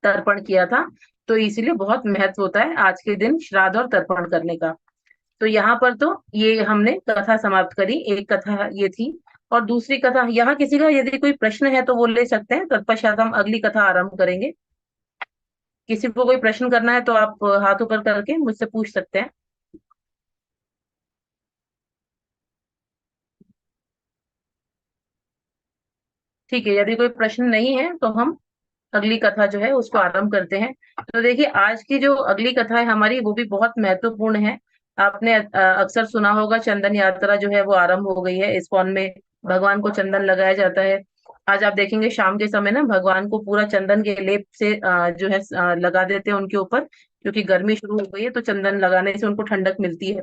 तर्पण किया था। तो इसीलिए बहुत महत्व होता है आज के दिन श्राद्ध और तर्पण करने का। तो यहाँ पर तो ये हमने कथा समाप्त करी, एक कथा ये थी। और दूसरी कथा, यहाँ किसी का यदि कोई प्रश्न है तो वो ले सकते हैं, तत्पश्चात हम अगली कथा आरंभ करेंगे। किसी को कोई प्रश्न करना है तो आप हाथ ऊपर करके मुझसे पूछ सकते हैं। ठीक है, यदि कोई प्रश्न नहीं है तो हम अगली कथा जो है उसको आरंभ करते हैं। तो देखिए आज की जो अगली कथा है हमारी वो भी बहुत महत्वपूर्ण है। आपने अक्सर सुना होगा चंदन यात्रा जो है वो आरंभ हो गई है, इस्कॉन में भगवान को चंदन लगाया जाता है। आज आप देखेंगे शाम के समय ना भगवान को पूरा चंदन के लेप से जो है लगा देते हैं उनके ऊपर, क्योंकि गर्मी शुरू हो गई है तो चंदन लगाने से उनको ठंडक मिलती है।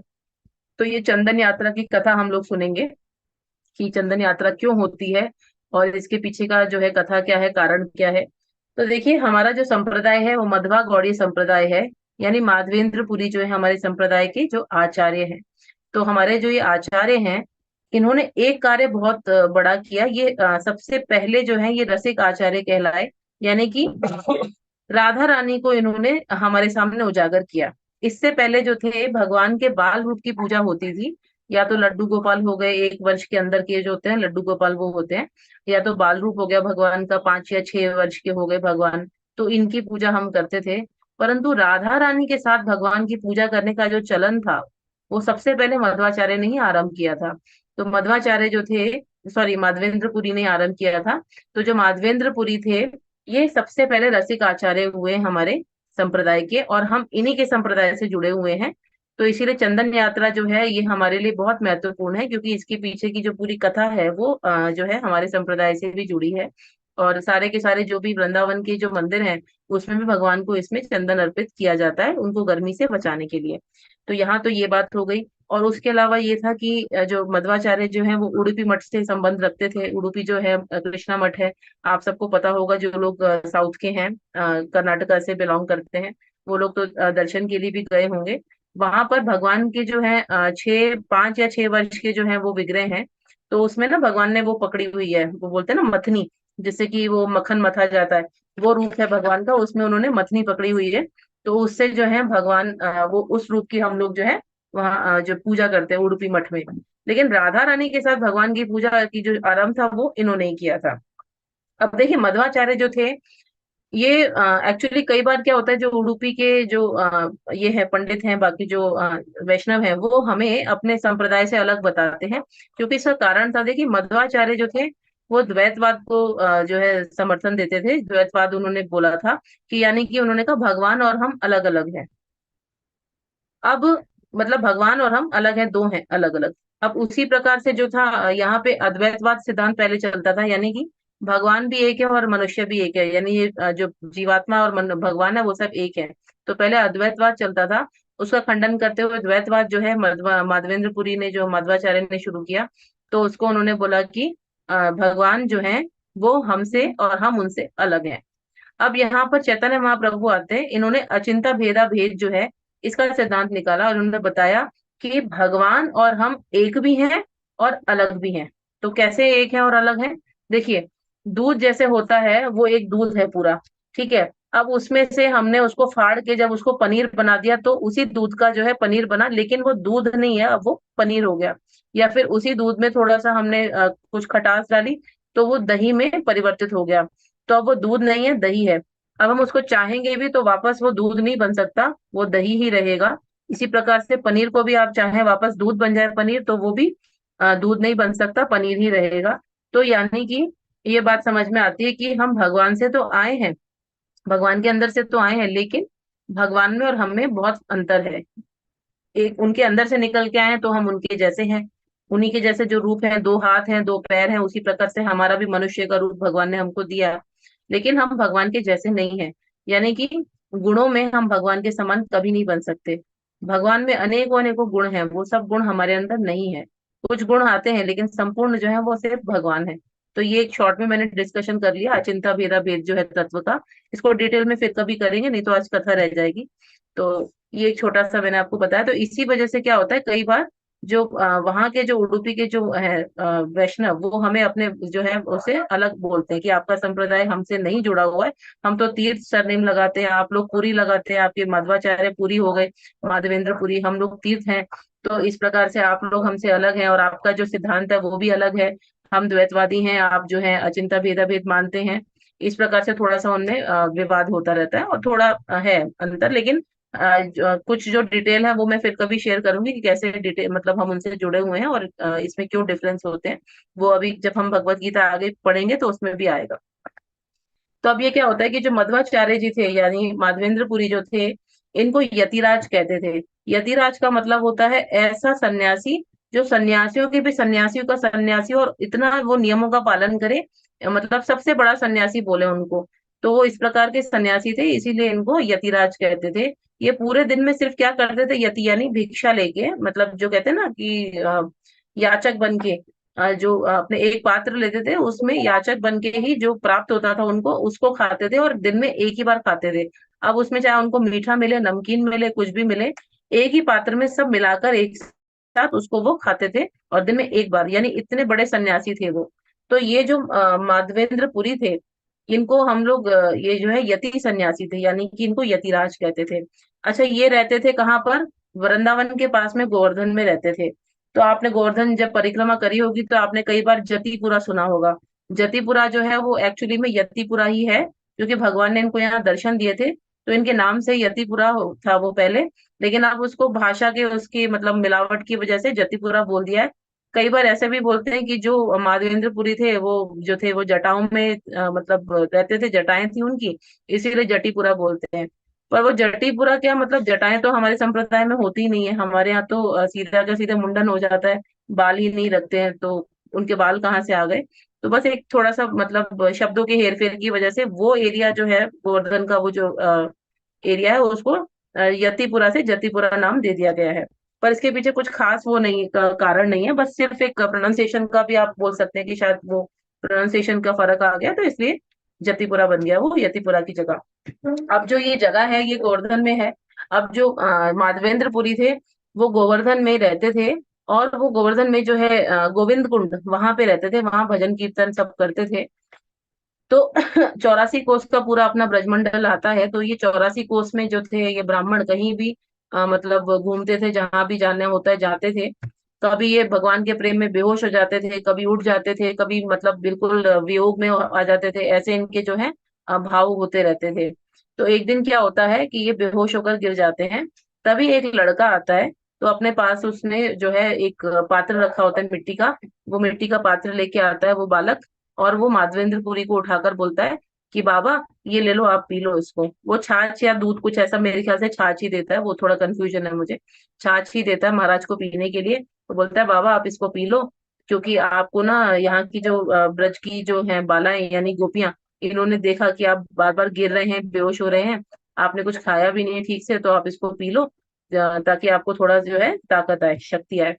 तो ये चंदन यात्रा की कथा हम लोग सुनेंगे कि चंदन यात्रा क्यों होती है और इसके पीछे का जो है कथा क्या है, कारण क्या है। तो देखिए हमारा जो संप्रदाय है वो मध्वा गौड़ीय संप्रदाय है, यानी माधवेंद्र पुरी जो है हमारे संप्रदाय के जो आचार्य हैं। तो हमारे जो ये आचार्य हैं इन्होंने एक कार्य बहुत बड़ा किया। ये सबसे पहले जो है ये रसिक आचार्य कहलाए, यानी कि राधा रानी को इन्होंने हमारे सामने उजागर किया। इससे पहले जो थे भगवान के बाल रूप की पूजा होती थी, या तो लड्डू गोपाल हो गए, एक वर्ष के अंदर के जो होते हैं लड्डू गोपाल वो होते हैं, या तो बाल रूप हो गया भगवान का, 5 या 6 वर्ष के हो गए भगवान, तो इनकी पूजा हम करते थे। परंतु राधा रानी के साथ भगवान की पूजा करने का जो चलन था, वो सबसे पहले मध्वाचार्य ने ही आरंभ किया था। तो मध्वाचार्य जो थे, सॉरी, माधवेंद्र पुरी ने आरंभ किया था। तो जो माधवेंद्र पुरी थे, ये सबसे पहले रसिक आचार्य हुए हमारे संप्रदाय के, और हम इन्हीं के संप्रदाय से जुड़े हुए हैं। तो इसीलिए चंदन यात्रा जो है ये हमारे लिए बहुत महत्वपूर्ण है, क्योंकि इसके पीछे की जो पूरी कथा है वो जो है हमारे संप्रदाय से भी जुड़ी है। और सारे के सारे जो भी वृंदावन के जो मंदिर हैं, उसमें भी भगवान को इसमें चंदन अर्पित किया जाता है, उनको गर्मी से बचाने के लिए। तो यहाँ तो ये बात हो गई। और उसके अलावा ये था कि जो मध्वाचार्य जो है वो उडुपी मठ से संबंध रखते थे। उडुपी जो है कृष्णा मठ है, आप सबको पता होगा, जो लोग साउथ के हैं, कर्नाटका से बिलोंग करते हैं, वो लोग तो दर्शन के लिए भी गए होंगे। वहां पर भगवान के जो है 5 या 6 वर्ष के जो है वो विग्रह हैं। तो उसमें ना भगवान ने वो पकड़ी हुई है, वो बोलते हैं ना मथनी, जिससे कि वो मक्खन मथा जाता है, वो रूप है भगवान का, उसमें उन्होंने मथनी पकड़ी हुई है। तो उससे जो है भगवान वो उस रूप की हम लोग जो है वहाँ जो पूजा करते हैं उडुपी मठ में। लेकिन राधा रानी के साथ भगवान की पूजा की जो आरंभ था वो इन्होंने ही किया था। अब देखिए मध्वाचार्य जो थे, ये एक्चुअली कई बार क्या होता है, जो उडुपी के जो ये है पंडित हैं, बाकी जो वैष्णव हैं, वो हमें अपने संप्रदाय से अलग बताते हैं। क्योंकि इसका कारण था, देखिए मध्वाचार्य जो थे वो द्वैतवाद को जो है समर्थन देते थे। द्वैतवाद उन्होंने बोला था कि, यानी कि उन्होंने कहा भगवान और हम अलग अलग हैं। अब मतलब भगवान और हम अलग हैं, दो हैं अलग अलग। अब उसी प्रकार से जो था यहाँ पे अद्वैतवाद सिद्धांत पहले चलता था, यानी कि भगवान भी एक है और मनुष्य भी एक है, यानी ये जो जीवात्मा और भगवान है वो सब एक है। तो पहले अद्वैतवाद चलता था, उसका खंडन करते हुए द्वैतवाद जो है माधवेंद्र पुरी ने, जो मध्वाचार्य ने शुरू किया। तो उसको उन्होंने बोला कि भगवान जो है वो हमसे और हम उनसे अलग हैं। अब यहाँ पर चैतन्य महाप्रभु आते हैं, इन्होंने अचिंता भेदा भेद जो है इसका सिद्धांत निकाला, और उन्होंने बताया कि भगवान और हम एक भी हैं और अलग भी हैं। तो कैसे एक है और अलग है? देखिए, दूध जैसे होता है वो एक दूध है पूरा, ठीक है। अब उसमें से हमने उसको फाड़ के जब उसको पनीर बना दिया, तो उसी दूध का जो है पनीर बना, लेकिन वो दूध नहीं है, अब वो पनीर हो गया। या फिर उसी दूध में थोड़ा सा हमने कुछ खटास डाली, तो वो दही में परिवर्तित हो गया। तो अब वो दूध नहीं है, दही है। अब हम उसको चाहेंगे भी तो वापस वो दूध नहीं बन सकता, वो दही ही रहेगा। इसी प्रकार से पनीर को भी आप चाहें वापस दूध बन जाए पनीर, तो वो भी दूध नहीं बन सकता, पनीर ही रहेगा। तो यानी कि ये बात समझ में आती है कि हम भगवान से तो आए हैं, भगवान के अंदर से तो आए हैं, लेकिन भगवान में और हम में बहुत अंतर है। एक उनके अंदर से निकल के आए हैं तो हम उनके जैसे हैं, उन्हीं के जैसे जो रूप है, 2 हाथ हैं 2 पैर हैं, उसी प्रकार से हमारा भी मनुष्य का रूप भगवान ने हमको दिया। लेकिन हम भगवान के जैसे नहीं हैं, यानी कि गुणों में हम भगवान के समान कभी नहीं बन सकते। भगवान में अनेकों अनेकों गुण हैं, वो सब गुण हमारे अंदर नहीं है। कुछ गुण आते हैं, लेकिन संपूर्ण जो है वो सिर्फ भगवान है। तो ये एक शॉर्ट में मैंने डिस्कशन कर लिया अचिंता भेदा भेद जो है तत्व का। इसको डिटेल में फिर कभी करेंगे, नहीं तो आज कथा रह जाएगी। तो ये एक छोटा सा मैंने आपको बताया। तो इसी वजह से क्या होता है, कई बार जो वहां के जो उडुपी के जो है वैष्णव, वो हमें अपने जो है उसे अलग बोलते हैं कि आपका संप्रदाय हमसे नहीं जुड़ा हुआ है। हम तो तीर्थ सरनेम लगाते हैं, आप लोग पुरी लगाते हैं, आपके मध्वाचार्य पुरी हो गए, माधवेंद्र पुरी, हम लोग तीर्थ हैं। तो इस प्रकार से आप लोग हमसे अलग हैं, और आपका जो सिद्धांत है वो भी अलग है। हम द्वैतवादी हैं, आप जो है अचिंता भेदा भेद मानते हैं। इस प्रकार से थोड़ा सा उनमें विवाद होता रहता है, और थोड़ा है अंतर। लेकिन कुछ जो डिटेल है वो मैं फिर कभी शेयर करूंगी कि कैसे डिटेल, मतलब हम उनसे जुड़े हुए हैं और इसमें क्यों डिफरेंस होते हैं। वो अभी जब हम भगवत गीता आगे पढ़ेंगे तो उसमें भी आएगा। तो अब ये क्या होता है कि जो मध्वाचार्य जी थे, यानी माधवेंद्र पुरी जो थे, इनको यतिराज कहते थे। यतिराज का मतलब होता है ऐसा सन्यासी जो सन्यासियों के भी सन्यासियों का सन्यासी, और इतना वो नियमों का पालन करे, मतलब सबसे बड़ा सन्यासी बोले उनको। तो वो इस प्रकार के सन्यासी थे, इसीलिए इनको यतिराज कहते थे। ये पूरे दिन में सिर्फ क्या करते थे, यति यानी भिक्षा लेके, मतलब जो कहते हैं ना कि याचक बन के, जो अपने एक पात्र लेते थे, उसमें याचक बन के ही जो प्राप्त होता था उनको, उसको खाते थे, और दिन में एक ही बार खाते थे। अब उसमें चाहे उनको मीठा मिले, नमकीन मिले, कुछ भी मिले, एक ही पात्र में सब मिलाकर एक साथ उसको वो खाते थे, और दिन में एक बार, यानी इतने बड़े सन्यासी थे वो। तो ये जो माधवेंद्र पुरी थे, इनको हम लोग ये जो है यति सन्यासी थे, यानी कि इनको यतिराज कहते थे। अच्छा, ये रहते थे कहाँ पर? वृंदावन के पास में गोवर्धन में रहते थे। तो आपने गोवर्धन जब परिक्रमा करी होगी तो आपने कई बार जतिपुरा सुना होगा। जतिपुरा जो है वो एक्चुअली में यतिपुरा ही है, क्योंकि भगवान ने इनको यहाँ दर्शन दिए थे, तो इनके नाम से यतिपुरा था वो पहले। लेकिन अब उसको भाषा के उसकी मतलब मिलावट की वजह से जतिपुरा बोल दिया है। कई बार ऐसे भी बोलते हैं कि जो माधवेंद्रपुरी थे वो जो थे वो जटाओं में मतलब रहते थे, जटाएं थी उनकी, इसीलिए जटीपुरा बोलते हैं। पर वो जटीपुरा क्या मतलब, जटाएं तो हमारे संप्रदाय में होती ही नहीं है। हमारे यहाँ तो सीधा का सीधा मुंडन हो जाता है, बाल ही नहीं रखते हैं, तो उनके बाल कहाँ से आ गए। तो बस एक थोड़ा सा मतलब शब्दों के हेरफेर की वजह से वो एरिया जो है गोवर्धन का, वो जो एरिया है उसको यतिपुरा से जतिपुरा नाम दे दिया गया है। पर इसके पीछे कुछ खास वो नहीं कारण नहीं है, बस सिर्फ एक प्रोनाउंसिएशन का भी आप बोल सकते हैं कि शायद वो प्रोनाउंसिएशन का फर्क आ गया, तो इसलिए जतिपुरा बन गया वो यतिपुरा की जगह। अब जो ये जगह है ये गोवर्धन में है। अब जो माधवेंद्रपुरी थे वो गोवर्धन में रहते थे, और वो गोवर्धन में जो है गोविंद कुंड वहां पे रहते थे, वहां भजन कीर्तन सब करते थे। तो 84 कोस का पूरा अपना ब्रजमंडल आता है, तो ये 84 कोस में जो थे ये ब्राह्मण कहीं भी मतलब घूमते थे, जहां भी जाना होता है जाते थे। कभी ये भगवान के प्रेम में बेहोश हो जाते थे, कभी उठ जाते थे, कभी मतलब बिल्कुल वियोग में आ जाते थे, ऐसे इनके जो है भाव होते रहते थे। तो एक दिन क्या होता है कि ये बेहोश होकर गिर जाते हैं। तभी एक लड़का आता है, तो अपने पास उसने जो है एक पात्र रखा होता है मिट्टी का, वो मिट्टी का पात्र लेके आता है वो बालक। और वो माधवेंद्रपुरी को उठाकर बोलता है कि बाबा ये ले लो, आप पी लो इसको। वो छाछ या दूध कुछ ऐसा, मेरे ख्याल से छाछ ही देता है, वो थोड़ा कंफ्यूजन है मुझे। छाछ ही देता है महाराज को पीने के लिए। तो बोलता है बाबा आप इसको पी लो, क्योंकि आपको ना यहाँ की जो ब्रज की जो है बालाएं यानी गोपियां, इन्होंने देखा कि आप बार बार गिर रहे हैं, बेहोश हो रहे हैं, आपने कुछ खाया भी नहीं है ठीक से, तो आप इसको पी लो ताकि आपको थोड़ा जो है ताकत आए, शक्ति आए।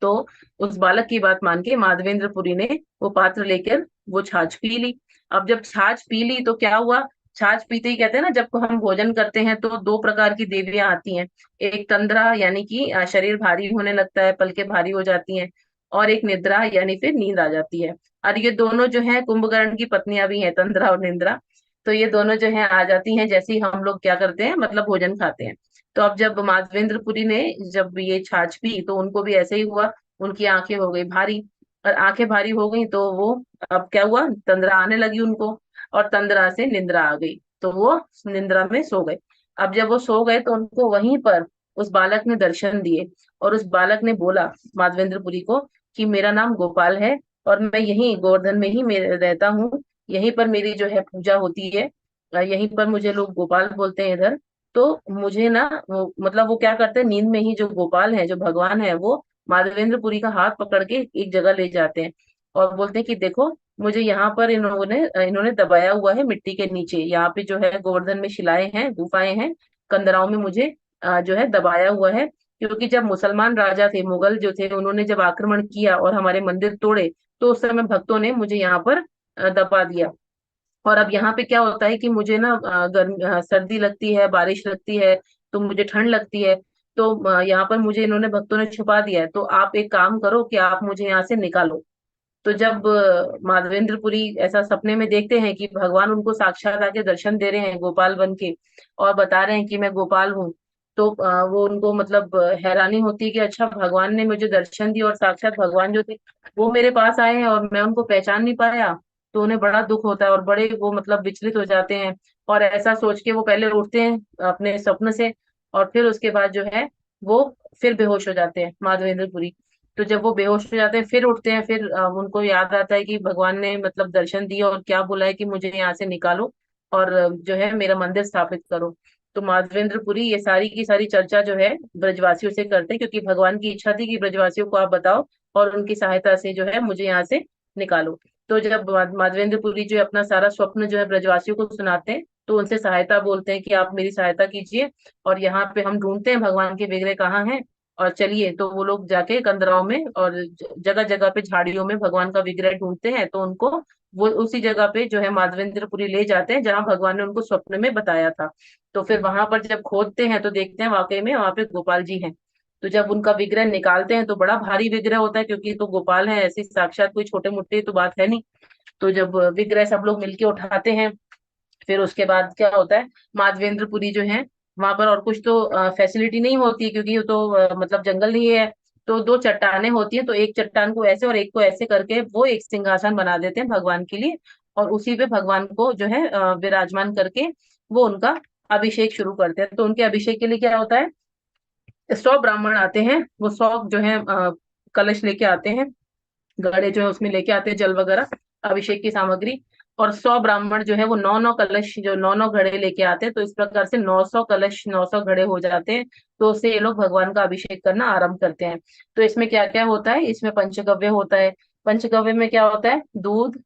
तो उस बालक की बात मान के माधवेंद्रपुरी ने वो पात्र लेकर वो छाछ पी ली। अब जब छाछ पी ली तो क्या हुआ, छाछ पीते ही कहते हैं ना, जब हम भोजन करते हैं तो दो प्रकार की देवियां आती हैं। एक तंद्रा यानी कि शरीर भारी होने लगता है, पलकें भारी हो जाती हैं। और एक निद्रा यानी फिर नींद आ जाती है। और ये दोनों जो है कुंभकर्ण की पत्नियां भी हैं, तंद्रा और निद्रा। तो ये दोनों जो है आ जाती हैं जैसे ही हम लोग क्या करते हैं मतलब भोजन खाते हैं। तो अब जब माधवेंद्रपुरी ने जब ये छाछ पी तो उनको भी ऐसे ही हुआ, उनकी आंखें हो गई भारी। और आंखें भारी हो गई तो वो, अब क्या हुआ, तंद्रा आने लगी उनको, और तंद्रा से निंद्रा आ गई, तो वो निंद्रा में सो गए। अब जब वो सो गए तो उनको वहीं पर उस बालक ने दर्शन दिए, और उस बालक ने बोला माधवेंद्रपुरी को कि मेरा नाम गोपाल है, और मैं यहीं गोवर्धन में ही रहता हूँ, यहीं पर मेरी जो है पूजा होती है, यहीं पर मुझे लोग गोपाल बोलते हैं इधर। तो मुझे ना वो मतलब वो क्या करते हैं, नींद में ही जो गोपाल है जो भगवान है वो माधवेंद्रपुरी का हाथ पकड़ के एक जगह ले जाते हैं, और बोलते हैं कि देखो मुझे यहाँ पर इन्होंने इन्होंने दबाया हुआ है मिट्टी के नीचे, यहाँ पे जो है गोवर्धन में शिलाएं हैं, गुफाएं हैं, कंदराओं में मुझे जो है दबाया हुआ है। क्योंकि जब मुसलमान राजा थे, मुगल जो थे, उन्होंने जब आक्रमण किया और हमारे मंदिर तोड़े, तो उस समय भक्तों ने मुझे यहाँ पर दबा दिया। और अब यहाँ पे क्या होता है कि मुझे ना सर्दी लगती है, बारिश लगती है, तो मुझे ठंड लगती है। तो यहाँ पर मुझे इन्होंने भक्तों ने छुपा दिया है, तो आप एक काम करो कि आप मुझे यहाँ से निकालो। तो जब माधवेंद्रपुरी ऐसा सपने में देखते हैं कि भगवान उनको साक्षात आके दर्शन दे रहे हैं गोपाल बन के, और बता रहे हैं कि मैं गोपाल हूँ, तो वो उनको मतलब हैरानी होती है कि अच्छा भगवान ने मुझे दर्शन दिया और साक्षात भगवान जो थे वो मेरे पास आए हैं और मैं उनको पहचान नहीं पाया। तो उन्हें बड़ा दुख होता है और बड़े वो मतलब विचलित हो जाते हैं। और ऐसा सोच के वो पहले उठते हैं अपने स्वप्न से, और फिर उसके बाद जो है वो फिर बेहोश हो जाते हैं माधवेंद्रपुरी। तो जब वो बेहोश हो जाते हैं फिर उठते हैं, फिर उनको याद आता है कि भगवान ने मतलब दर्शन दिया और क्या बोला है कि मुझे यहाँ से निकालो, और जो है मेरा मंदिर स्थापित करो। तो माधवेंद्रपुरी ये सारी की सारी चर्चा जो है ब्रजवासियों से करते हैं, क्योंकि भगवान की इच्छा थी कि ब्रजवासियों को आप बताओ और उनकी सहायता से जो है मुझे यहाँ से निकालो। तो जब माधवेंद्रपुरी जो है अपना सारा स्वप्न जो है ब्रजवासियों को सुनाते हैं, तो उनसे सहायता बोलते हैं कि आप मेरी सहायता कीजिए, और यहाँ पे हम ढूंढते हैं भगवान के विग्रह कहाँ हैं। और चलिए, तो वो लोग जाके कंदराओं में और जगह जगह पे झाड़ियों में भगवान का विग्रह ढूंढते हैं, तो उनको वो उसी जगह पे जो है माधवेंद्रपुरी ले जाते हैं जहाँ भगवान ने उनको स्वप्न में बताया था। तो फिर वहां पर जब खोदते हैं तो देखते हैं वाकई में वहां पे गोपाल जी हैं। तो जब उनका विग्रह निकालते हैं तो बड़ा भारी विग्रह होता है, क्योंकि तो गोपाल है, ऐसी साक्षात कोई छोटे मोटे तो बात है नहीं। तो जब विग्रह सब लोग मिलके उठाते हैं, फिर उसके बाद क्या होता है, माधवेंद्रपुरी जो है वहां पर और कुछ तो फैसिलिटी नहीं होती है, क्योंकि वो तो मतलब जंगल ही है। तो दो चट्टानें होती हैं, तो एक चट्टान को ऐसे और एक को ऐसे करके वो एक सिंहासन बना देते हैं भगवान के लिए। और उसी पे भगवान को जो है विराजमान करके वो उनका अभिषेक शुरू करते हैं। तो उनके अभिषेक के लिए क्या होता है, 100 ब्राह्मण आते हैं, वो 100 जो है कलश लेके आते हैं, घड़े जो है उसमें लेके आते हैं जल वगैरह, अभिषेक की सामग्री। और 100 ब्राह्मण जो है वो 9 9 कलश, जो 9 9 घड़े लेके आते हैं। तो इस प्रकार से 900 कलश, 900 घड़े हो जाते हैं। तो उससे ये लोग भगवान का अभिषेक करना आरंभ करते हैं। तो इसमें क्या क्या होता है, इसमें पंचगव्य होता है। पंचगव्य में क्या होता है, दूध,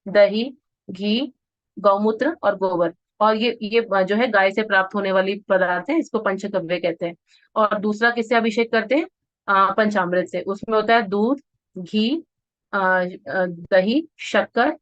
दही, घी, गौमूत्र और गोबर। और ये जो है गाय से प्राप्त होने वाली पदार्थ है, इसको पंचगव्य कहते हैं। और दूसरा किससे अभिषेक करते हैं, पंचामृत से। उसमें होता है दूध, घी, दही, शक्कर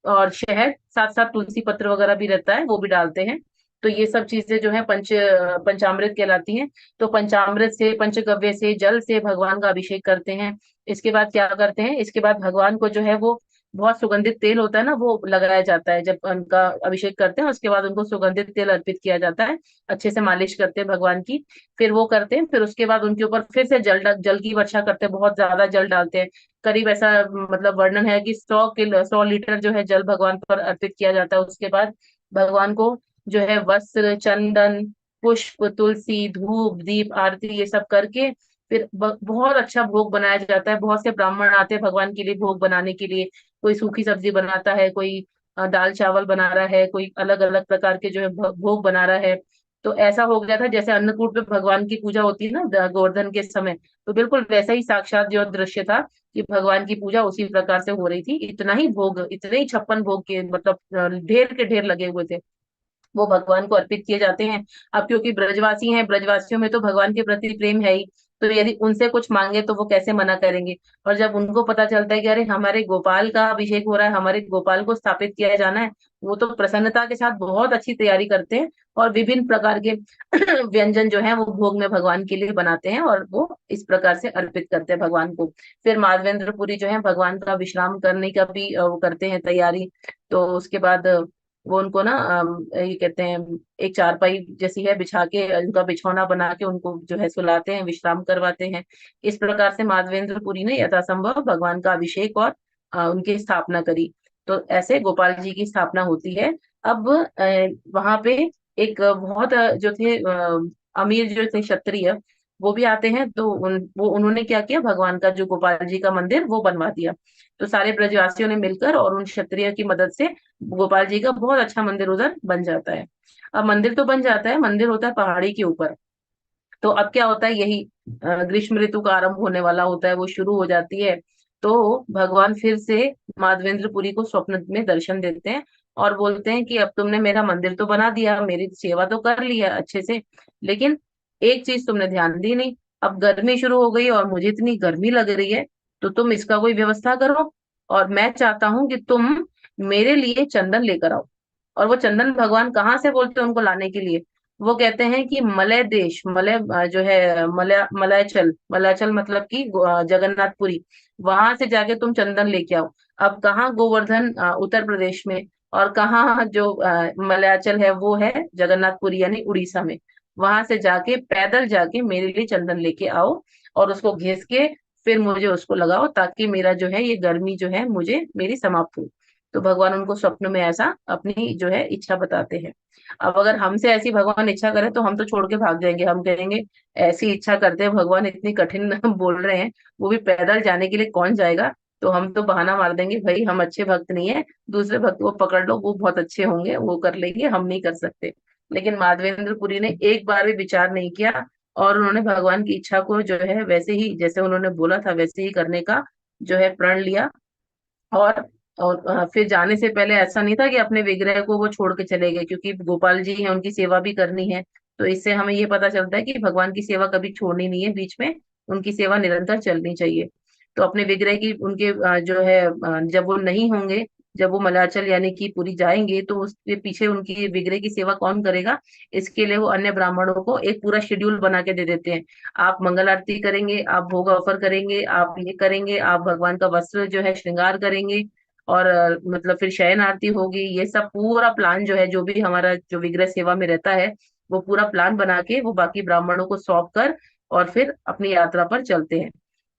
और शहद, साथ साथ तुलसी पत्र वगैरह भी रहता है, वो भी डालते हैं। तो ये सब चीजें जो है पंचामृत कहलाती हैं। तो पंचामृत से, पंचगव्य से, जल से भगवान का अभिषेक करते हैं। इसके बाद क्या करते हैं, इसके बाद भगवान को जो है वो बहुत सुगंधित तेल होता है ना, वो लगाया जाता है। जब उनका अभिषेक करते हैं उसके बाद उनको सुगंधित तेल अर्पित किया जाता है, अच्छे से मालिश करते हैं भगवान की। फिर वो करते हैं, फिर उसके बाद उनके ऊपर फिर से जल की वर्षा करते हैं, बहुत ज्यादा जल डालते हैं। करीब ऐसा मतलब वर्णन है कि 100 लीटर जो है जल भगवान पर अर्पित किया जाता है। उसके बाद भगवान को जो है वस्त्र, चंदन, पुष्प, तुलसी, धूप, दीप, आरती ये सब करके फिर बहुत अच्छा भोग बनाया जाता है। बहुत से ब्राह्मण आते हैं भगवान के लिए भोग बनाने के लिए। कोई सूखी सब्जी बनाता है, कोई दाल चावल बना रहा है, कोई अलग अलग प्रकार के जो है भोग बना रहा है। तो ऐसा हो गया था जैसे अन्नकूट पे भगवान की पूजा होती है ना, गोवर्धन के समय। तो बिल्कुल वैसा ही साक्षात जो दृश्य था कि भगवान की पूजा उसी प्रकार से हो रही थी। इतना ही भोग, इतने ही 56 भोग के मतलब ढेर के ढेर लगे हुए थे, वो भगवान को अर्पित किए जाते हैं। अब क्योंकि ब्रजवासी हैं, ब्रजवासियों में तो भगवान के प्रति प्रेम है ही, तो यदि उनसे कुछ मांगे तो वो कैसे मना करेंगे। और जब उनको पता चलता है कि अरे हमारे गोपाल का अभिषेक हो रहा है, हमारे गोपाल को स्थापित किया जाना है, वो तो प्रसन्नता के साथ बहुत अच्छी तैयारी करते हैं और विभिन्न प्रकार के व्यंजन जो है वो भोग में भगवान के लिए बनाते हैं और वो इस प्रकार से अर्पित करते हैं भगवान को। फिर माधवेंद्रपुरी जो है भगवान का विश्राम करने का भी वो करते हैं तैयारी। तो उसके बाद वो उनको ना ये कहते हैं, एक चारपाई जैसी है बिछा के, उनका बिछौना बना के उनको जो है सुलाते हैं, विश्राम करवाते हैं। इस प्रकार से माधवेंद्र पुरी ने यथासंभव भगवान का अभिषेक और उनकी स्थापना करी। तो ऐसे गोपाल जी की स्थापना होती है। अब वहां पे एक बहुत जो थे अमीर जो थे क्षत्रिय, वो भी आते हैं। तो वो उन्होंने क्या किया, भगवान का जो गोपाल जी का मंदिर वो बनवा दिया। तो सारे ब्रजवासियों ने मिलकर और उन क्षत्रिय की मदद से गोपाल जी का बहुत अच्छा मंदिर उधर बन जाता है। अब मंदिर तो बन जाता है, मंदिर होता है पहाड़ी के ऊपर। तो अब क्या होता है, यही ग्रीष्म ऋतु का आरंभ होने वाला होता है, वो शुरू हो जाती है। तो भगवान फिर से माधवेंद्रपुरी को स्वप्न में दर्शन देते हैं और बोलते हैं कि अब तुमने मेरा मंदिर तो बना दिया, मेरी सेवा तो कर ली है अच्छे से, लेकिन एक चीज तुमने ध्यान दी नहीं। अब गर्मी शुरू हो गई और मुझे इतनी गर्मी लग रही है, तो तुम इसका कोई व्यवस्था करो। और मैं चाहता हूँ कि तुम मेरे लिए चंदन लेकर आओ। और वो चंदन भगवान कहाँ से बोलते हैं उनको लाने के लिए, वो कहते हैं कि मलय देश, मलय जो है मलयाचल, मलयाचल मतलब कि जगन्नाथपुरी, वहां से जाके तुम चंदन लेके आओ। अब कहाँ गोवर्धन उत्तर प्रदेश में, और कहाँ जो मलयाचल है वो है जगन्नाथपुरी यानी उड़ीसा में। वहां से जाके पैदल जाके मेरे लिए चंदन लेके आओ और उसको घिस के फिर मुझे उसको लगाओ, ताकि मेरा जो है ये गर्मी जो है मुझे मेरी समाप्त हो। तो भगवान उनको स्वप्न में ऐसा अपनी जो है इच्छा बताते हैं। अब अगर हमसे ऐसी भगवान इच्छा करे तो हम तो छोड़ के भाग जाएंगे, हम कहेंगे ऐसी इच्छा करते हैं भगवान, इतनी कठिन बोल रहे हैं, वो भी पैदल जाने के लिए कौन जाएगा। तो हम तो बहाना मार देंगे, भाई हम अच्छे भक्त नहीं है, दूसरे भक्त को पकड़ लो, वो बहुत अच्छे होंगे, वो कर लेंगे, हम नहीं कर सकते। लेकिन माधवेंद्र पुरी ने एक बार भी विचार नहीं किया और उन्होंने भगवान की इच्छा को जो है वैसे ही, जैसे उन्होंने बोला था वैसे ही करने का जो है प्रण लिया। और फिर जाने से पहले ऐसा नहीं था कि अपने विग्रह को वो छोड़ के चले गए, क्योंकि गोपाल जी हैं, उनकी सेवा भी करनी है। तो इससे हमें ये पता चलता है कि भगवान की सेवा कभी छोड़नी नहीं है बीच में, उनकी सेवा निरंतर चलनी चाहिए। तो अपने विग्रह की उनके जो है जब वो नहीं होंगे, जब वो मलाचल यानी कि पुरी जाएंगे, तो उसके पीछे उनकी विग्रह की सेवा कौन करेगा। इसके लिए वो अन्य ब्राह्मणों को एक पूरा शेड्यूल बना के दे देते हैं। आप मंगल आरती करेंगे, आप भोग ऑफर करेंगे, आप ये करेंगे, आप भगवान का वस्त्र जो है श्रृंगार करेंगे, और मतलब फिर शयन आरती होगी। ये सब पूरा प्लान जो है, जो भी हमारा जो विग्रह सेवा में रहता है, वो पूरा प्लान बना के वो बाकी ब्राह्मणों को सौंप कर और फिर अपनी यात्रा पर चलते हैं।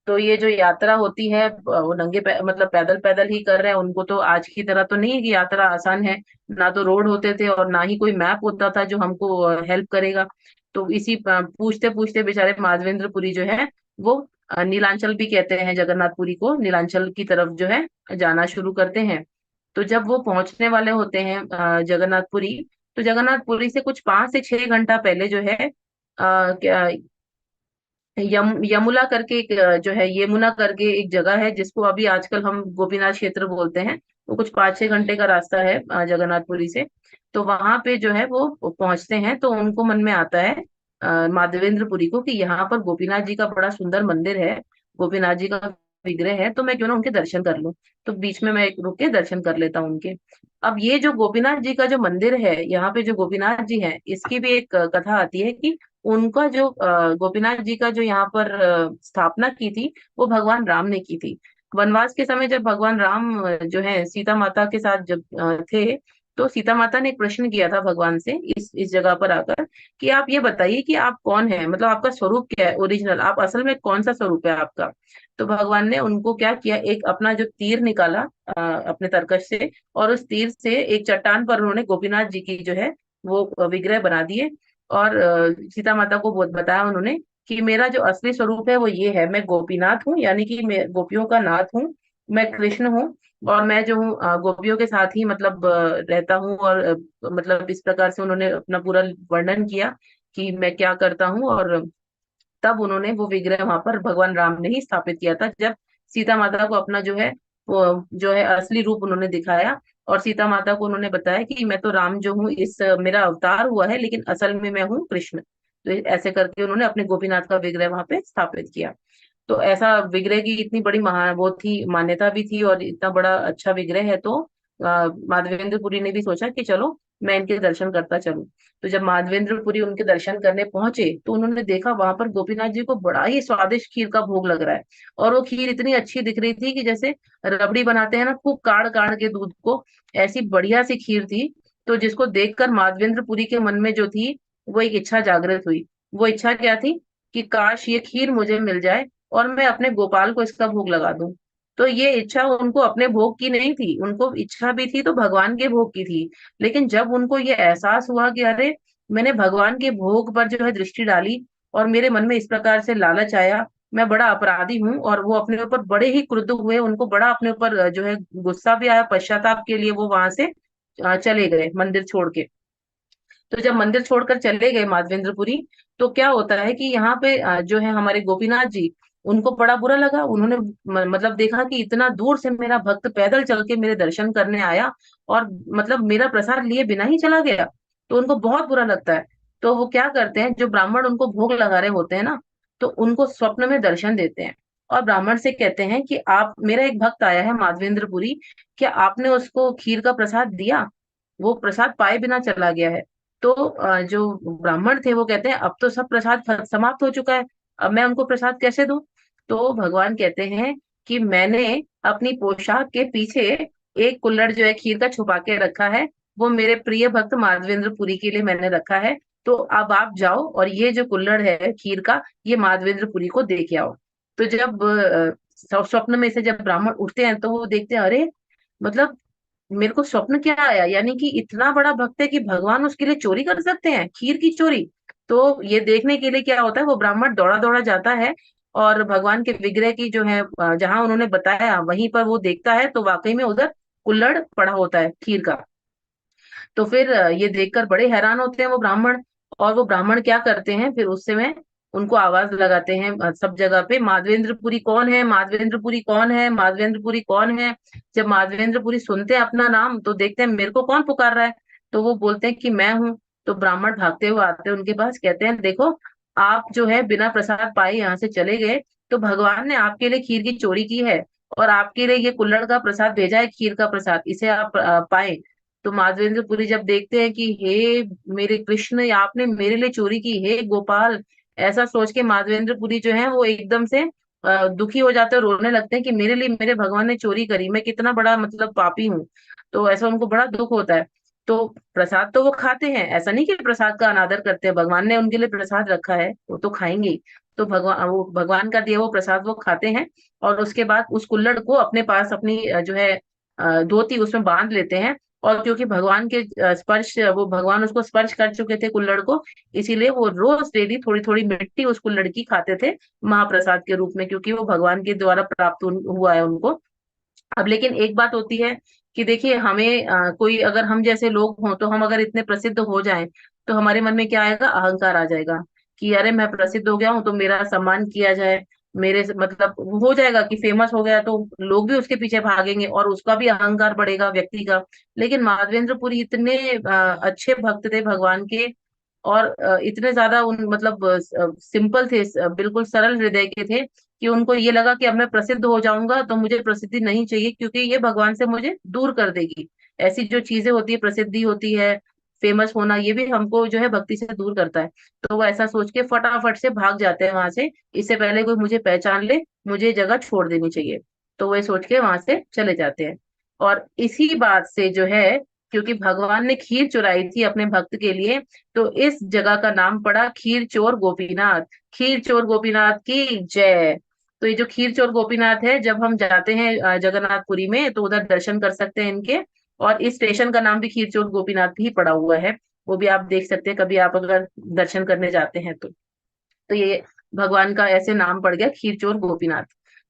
तो ये जो यात्रा होती है वो मतलब पैदल पैदल ही कर रहे हैं। उनको तो आज की तरह तो नहीं है कि यात्रा आसान है, ना तो रोड होते थे और ना ही कोई मैप होता था जो हमको हेल्प करेगा। तो इसी पूछते पूछते बेचारे माधवेंद्रपुरी जो है वो नीलांचल भी कहते हैं जगन्नाथपुरी को, नीलांचल की तरफ जो है जाना शुरू करते हैं। तो जब वो पहुंचने वाले होते हैं जगन्नाथपुरी, तो जगन्नाथपुरी से कुछ 5 से 6 घंटा पहले जो है यमुला करके एक जो है यमुना करके एक जगह है जिसको अभी आजकल हम गोपीनाथ क्षेत्र बोलते हैं। वो कुछ 5-6 घंटे का रास्ता है जगन्नाथपुरी से। तो वहां पे जो है वो पहुंचते हैं, तो उनको मन में आता है माधवेंद्रपुरी को कि यहाँ पर गोपीनाथ जी का बड़ा सुंदर मंदिर है, गोपीनाथ जी का विग्रह है, तो मैं क्यों ना उनके दर्शन कर लूं। तो बीच में मैं एक रुक के दर्शन कर लेता हूँ उनके। अब ये जो गोपीनाथ जी का जो मंदिर है, यहाँ पे जो गोपीनाथ जी हैं, इसकी भी एक कथा आती है कि उनका जो गोपीनाथ जी का जो यहाँ पर स्थापना की थी, वो भगवान राम ने की थी। वनवास के समय जब भगवान राम जो है सीता माता के साथ जब थे, तो सीता माता ने एक प्रश्न किया था भगवान से इस जगह पर आकर कि आप ये बताइए कि आप कौन है, मतलब आपका स्वरूप क्या है ओरिजिनल, आप असल में कौन सा स्वरूप है आपका। तो भगवान ने उनको क्या किया, एक अपना जो तीर निकाला अपने तरकश से, और उस तीर से एक चट्टान पर उन्होंने गोपीनाथ जी की जो है वो विग्रह बना दिए। और सीता माता को बहुत बताया उन्होंने कि मेरा जो असली स्वरूप है वो ये है, मैं गोपीनाथ हूँ, यानी कि मैं गोपियों का नाथ हूँ, मैं कृष्ण हूँ। और मैं जो हूँ गोपियों के साथ ही मतलब रहता हूँ। और मतलब इस प्रकार से उन्होंने अपना पूरा वर्णन किया कि मैं क्या करता हूँ। और तब उन्होंने वो विग्रह वहां पर भगवान राम ने ही स्थापित किया था, जब सीता माता को अपना जो है वो जो है असली रूप उन्होंने दिखाया। और सीता माता को उन्होंने बताया कि मैं तो राम जो हूँ, इस मेरा अवतार हुआ है, लेकिन असल में मैं हूँ कृष्ण। तो ऐसे करके उन्होंने अपने गोपीनाथ का विग्रह वहां पे स्थापित किया। तो ऐसा विग्रह की इतनी बड़ी महा वो थी, मान्यता भी थी, और इतना बड़ा अच्छा विग्रह है, तो माधवेंद्रपुरी ने भी सोचा कि चलो मैं इनके दर्शन करता चलूं। तो जब माधवेंद्रपुरी उनके दर्शन करने पहुंचे, तो उन्होंने देखा वहां पर गोपीनाथ जी को बड़ा ही स्वादिष्ट खीर का भोग लग रहा है। और वो खीर इतनी अच्छी दिख रही थी कि जैसे रबड़ी बनाते हैं ना, खूब काढ़ काढ़ के दूध को, ऐसी बढ़िया सी खीर थी। तो जिसको देखकर माधवेंद्रपुरी के मन में जो थी वो एक इच्छा जागृत हुई। वो इच्छा क्या थी कि काश ये खीर मुझे मिल जाए और मैं अपने गोपाल को इसका भोग लगा दूं। तो ये इच्छा उनको अपने भोग की नहीं थी, उनको इच्छा भी थी तो भगवान के भोग की थी। लेकिन जब उनको ये एहसास हुआ कि अरे मैंने भगवान के भोग पर जो है दृष्टि डाली और मेरे मन में इस प्रकार से लालच आया, मैं बड़ा अपराधी हूँ, और वो अपने ऊपर बड़े ही क्रुद्ध हुए, उनको बड़ा अपने ऊपर जो है गुस्सा भी आया, पश्चाताप के लिए वो वहां से चले गए मंदिर छोड़ के। तो जब मंदिर छोड़कर चले गए माधवेंद्रपुरी, तो क्या होता है कि यहाँ पे जो है हमारे गोपीनाथ जी, उनको बड़ा बुरा लगा। उन्होंने मतलब देखा कि इतना दूर से मेरा भक्त पैदल चल के मेरे दर्शन करने आया, और मतलब मेरा प्रसाद लिए बिना ही चला गया। तो उनको बहुत बुरा लगता है। तो वो क्या करते हैं, जो ब्राह्मण उनको भोग लगा रहे होते हैं ना, तो उनको स्वप्न में दर्शन देते हैं। और ब्राह्मण से कहते हैं कि आप, मेरा एक भक्त आया है माधवेंद्रपुरी, क्या आपने उसको खीर का प्रसाद दिया? वो प्रसाद पाए बिना चला गया है। तो जो ब्राह्मण थे वो कहते हैं अब तो सब प्रसाद समाप्त हो चुका है, अब मैं उनको प्रसाद कैसे दूं? तो भगवान कहते हैं कि मैंने अपनी पोशाक के पीछे एक कुल्हड़ जो है खीर का छुपा के रखा है, वो मेरे प्रिय भक्त माधवेंद्र पुरी के लिए मैंने रखा है। तो अब आप जाओ और ये जो कुल्हड़ है खीर का, ये माधवेंद्र पुरी को दे के आओ। तो जब स्वप्न में से जब ब्राह्मण उठते हैं, तो वो देखते हैं अरे, मतलब मेरे को स्वप्न क्या आया, यानी कि इतना बड़ा भक्त है कि भगवान उसके लिए चोरी कर सकते हैं, खीर की चोरी। तो ये देखने के लिए क्या होता है, वो ब्राह्मण दौड़ा दौड़ा जाता है और भगवान के विग्रह की जो है जहां उन्होंने बताया वहीं पर वो देखता है, तो वाकई में उधर कुल्हड़ पड़ा होता है खीर का। तो फिर ये देखकर बड़े हैरान होते हैं वो ब्राह्मण। और वो ब्राह्मण क्या करते हैं, फिर उस समय उनको आवाज लगाते हैं सब जगह पे, माधवेंद्रपुरी कौन है, माधवेंद्रपुरी कौन है, माधवेंद्रपुरी कौन है। जब माधवेंद्रपुरी सुनते हैं अपना नाम, तो देखते हैं मेरे को कौन पुकार रहा है। तो वो बोलते हैं कि मैं हूँ। तो ब्राह्मण भागते हुए आते हैं उनके पास, कहते हैं देखो, आप जो है बिना प्रसाद पाए यहाँ से चले गए, तो भगवान ने आपके लिए खीर की चोरी की है, और आपके लिए ये कुल्हड़ का प्रसाद भेजा है, खीर का प्रसाद, इसे आप पाए। तो माधवेंद्र पुरी जब देखते हैं कि हे मेरे कृष्ण, ये आपने मेरे लिए चोरी की, हे गोपाल, ऐसा सोच के माधवेंद्र पुरी जो है वो एकदम से दुखी हो जाते हैं, रोने लगते हैं कि मेरे लिए मेरे भगवान ने चोरी करी, मैं कितना बड़ा मतलब पापी हूँ। तो ऐसा उनको बड़ा दुख होता है। तो प्रसाद तो वो खाते हैं, ऐसा नहीं कि प्रसाद का अनादर करते हैं, भगवान ने उनके लिए प्रसाद रखा है, वो तो खाएंगे ही। तो भगवान का दिया वो प्रसाद वो खाते हैं। और उसके बाद उस कुल्हड़ को अपने पास अपनी जो है धोती उसमें बांध लेते हैं। और क्योंकि भगवान के स्पर्श, वो भगवान उसको स्पर्श कर चुके थे कुल्हड़ को, इसीलिए वो रोज डेली थोड़ी थोड़ी मिट्टी उस कुल्हड़ की खाते थे महाप्रसाद के रूप में, क्योंकि वो भगवान के द्वारा प्राप्त हुआ है उनको। अब लेकिन एक बात होती है कि देखिए हमें कोई अगर हम जैसे लोग हों, तो हम अगर इतने प्रसिद्ध हो जाएं, तो हमारे मन में क्या आएगा, अहंकार आ जाएगा कि अरे मैं प्रसिद्ध हो गया हूं तो मेरा सम्मान किया जाए। मतलब हो जाएगा कि फेमस हो गया तो लोग भी उसके पीछे भागेंगे और उसका भी अहंकार बढ़ेगा व्यक्ति का। लेकिन माधवेंद्र पुरी इतने अच्छे भक्त थे भगवान के, और इतने ज्यादा उन मतलब सिंपल थे, बिल्कुल सरल हृदय के थे, कि उनको ये लगा कि अब मैं प्रसिद्ध हो जाऊंगा तो मुझे प्रसिद्धि नहीं चाहिए, क्योंकि ये भगवान से मुझे दूर कर देगी। ऐसी जो चीजें होती है, प्रसिद्धि होती है, फेमस होना, ये भी हमको जो है भक्ति से दूर करता है। तो वो ऐसा सोच के फटाफट से भाग जाते हैं वहां से, इससे पहले कोई मुझे पहचान ले, मुझे ये जगह छोड़ देनी चाहिए। तो वो ये सोच के वहां से चले जाते हैं। और इसी बात से जो है, क्योंकि भगवान ने खीर चुराई थी अपने भक्त के लिए, तो इस जगह का नाम पड़ा खीर चोर गोपीनाथ। खीर चोर गोपीनाथ की जय। तो ये जो खीर चोर गोपीनाथ है, जब हम जाते हैं जगन्नाथपुरी में, तो उधर दर्शन कर सकते हैं इनके। और इस स्टेशन का नाम भी खीर चोर गोपीनाथ ही पड़ा हुआ है। वो भी आप देख सकते हैं कभी आप अगर दर्शन करने जाते हैं तो ये भगवान का ऐसे नाम पड़ गया खीर चोर गोपीनाथ।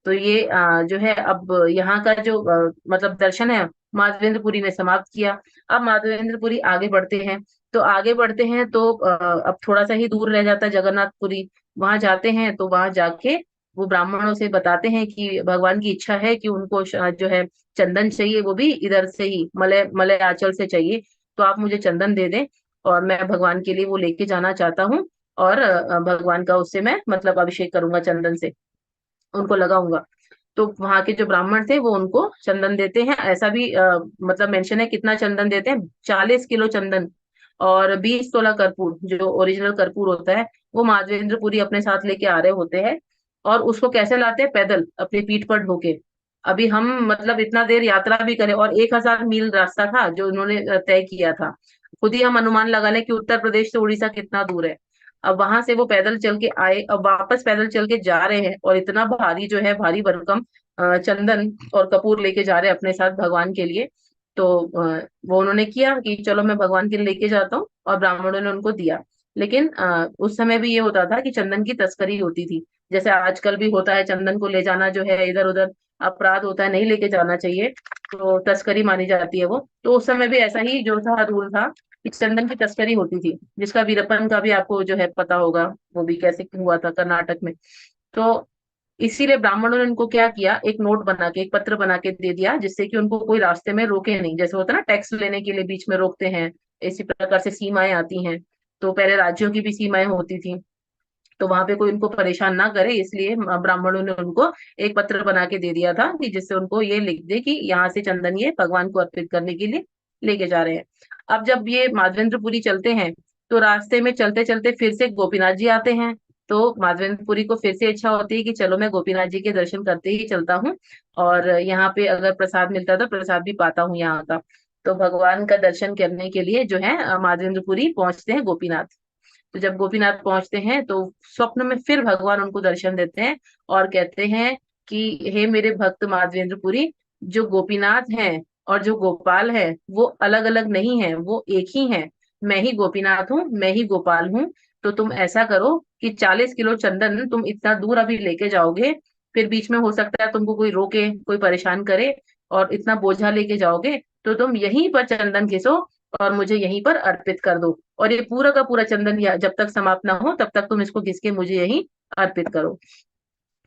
तो ये जो है अब यहाँ का जो मतलब दर्शन है माधवेंद्रपुरी में समाप्त किया। अब माधवेंद्रपुरी आगे बढ़ते हैं। तो आगे बढ़ते हैं तो अब थोड़ा सा ही दूर रह जाता है जगन्नाथपुरी। वहां जाते हैं तो वहां जाके वो ब्राह्मणों से बताते हैं कि भगवान की इच्छा है कि उनको जो है चंदन चाहिए, वो भी इधर से ही मलय मलय आंचल से चाहिए। तो आप मुझे चंदन दे दें, और मैं भगवान के लिए वो लेके जाना चाहता हूँ। और भगवान का उससे मैं मतलब अभिषेक करूंगा चंदन से, उनको लगाऊंगा। तो वहां के जो ब्राह्मण थे वो उनको चंदन देते हैं। ऐसा भी मतलब मेंशन है कितना चंदन देते हैं, 40 किलो चंदन और 20 तोला कर्पूर, जो ओरिजिनल कर्पूर होता है, वो माधवेंद्रपुरी अपने साथ लेके आ रहे होते हैं। और उसको कैसे लाते हैं, पैदल अपनी पीठ पर ढोके। अभी हम मतलब इतना देर यात्रा भी करें, और 1,000 मील रास्ता था जो उन्होंने तय किया था। खुद ही हम अनुमान लगा लें कि उत्तर प्रदेश से उड़ीसा कितना दूर है। अब वहां से वो पैदल चल के आए, अब वापस पैदल चल के जा रहे हैं, और इतना भारी जो है, भारी भरकम चंदन और कपूर लेके जा रहे हैं अपने साथ भगवान के लिए। तो वो उन्होंने किया कि चलो मैं भगवान के लिए लेके जाता हूँ, और ब्राह्मणों ने उनको दिया। लेकिन उस समय भी ये होता था कि चंदन की तस्करी होती थी, जैसे आजकल भी होता है, चंदन को ले जाना जो है इधर उधर अपराध होता है, नहीं लेके जाना चाहिए, तो तस्करी मानी जाती है वो। तो उस समय भी ऐसा ही जो था रूल था कि चंदन की तस्करी होती थी, जिसका वीरप्पन का भी आपको जो है पता होगा, वो भी कैसे हुआ था कर्नाटक में। तो इसीलिए ब्राह्मणों ने उनको क्या किया, एक नोट बना के, एक पत्र बना के दे दिया, जिससे कि उनको कोई रास्ते में रोके नहीं। जैसे होता है ना, टैक्स लेने के लिए बीच में रोकते हैं, इसी प्रकार से सीमाएं आती हैं। तो पहले राज्यों की भी सीमाएं होती थी, तो वहां पे कोई उनको परेशान ना करे, इसलिए ब्राह्मणों ने उनको एक पत्र बना के दे दिया था, कि जिससे उनको ये लिख दे कि यहाँ से चंदन ये भगवान को अर्पित करने के लिए लेके जा रहे हैं। अब जब ये माधवेंद्रपुरी चलते हैं, तो रास्ते में चलते चलते फिर से गोपीनाथ जी आते हैं। तो माधवेंद्रपुरी को फिर से इच्छा होती है कि चलो मैं गोपीनाथ जी के दर्शन करते ही चलता हूँ, और यहाँ पे अगर प्रसाद मिलता है तो प्रसाद भी पाता हूँ यहाँ का। तो भगवान का दर्शन करने के लिए जो है माधवेंद्रपुरी पहुंचते हैं गोपीनाथ। तो जब गोपीनाथ पहुंचते हैं तो स्वप्न में फिर भगवान उनको दर्शन देते हैं, और कहते हैं कि हे मेरे भक्त माधवेंद्रपुरी, जो गोपीनाथ हैं और जो गोपाल है वो अलग अलग नहीं है, वो एक ही है। मैं ही गोपीनाथ हूँ, मैं ही गोपाल हूँ। तो तुम ऐसा करो कि 40 किलो चंदन तुम इतना दूर अभी लेके जाओगे, फिर बीच में हो सकता है तुमको कोई रोके, कोई परेशान करे, और इतना बोझा लेके जाओगे, तो तुम यहीं पर चंदन घिसो और मुझे यहीं पर अर्पित कर दो। और ये पूरा का पूरा चंदन जब तक समाप्त ना हो तब तक तुम इसको घिस के मुझे यहीं अर्पित करो।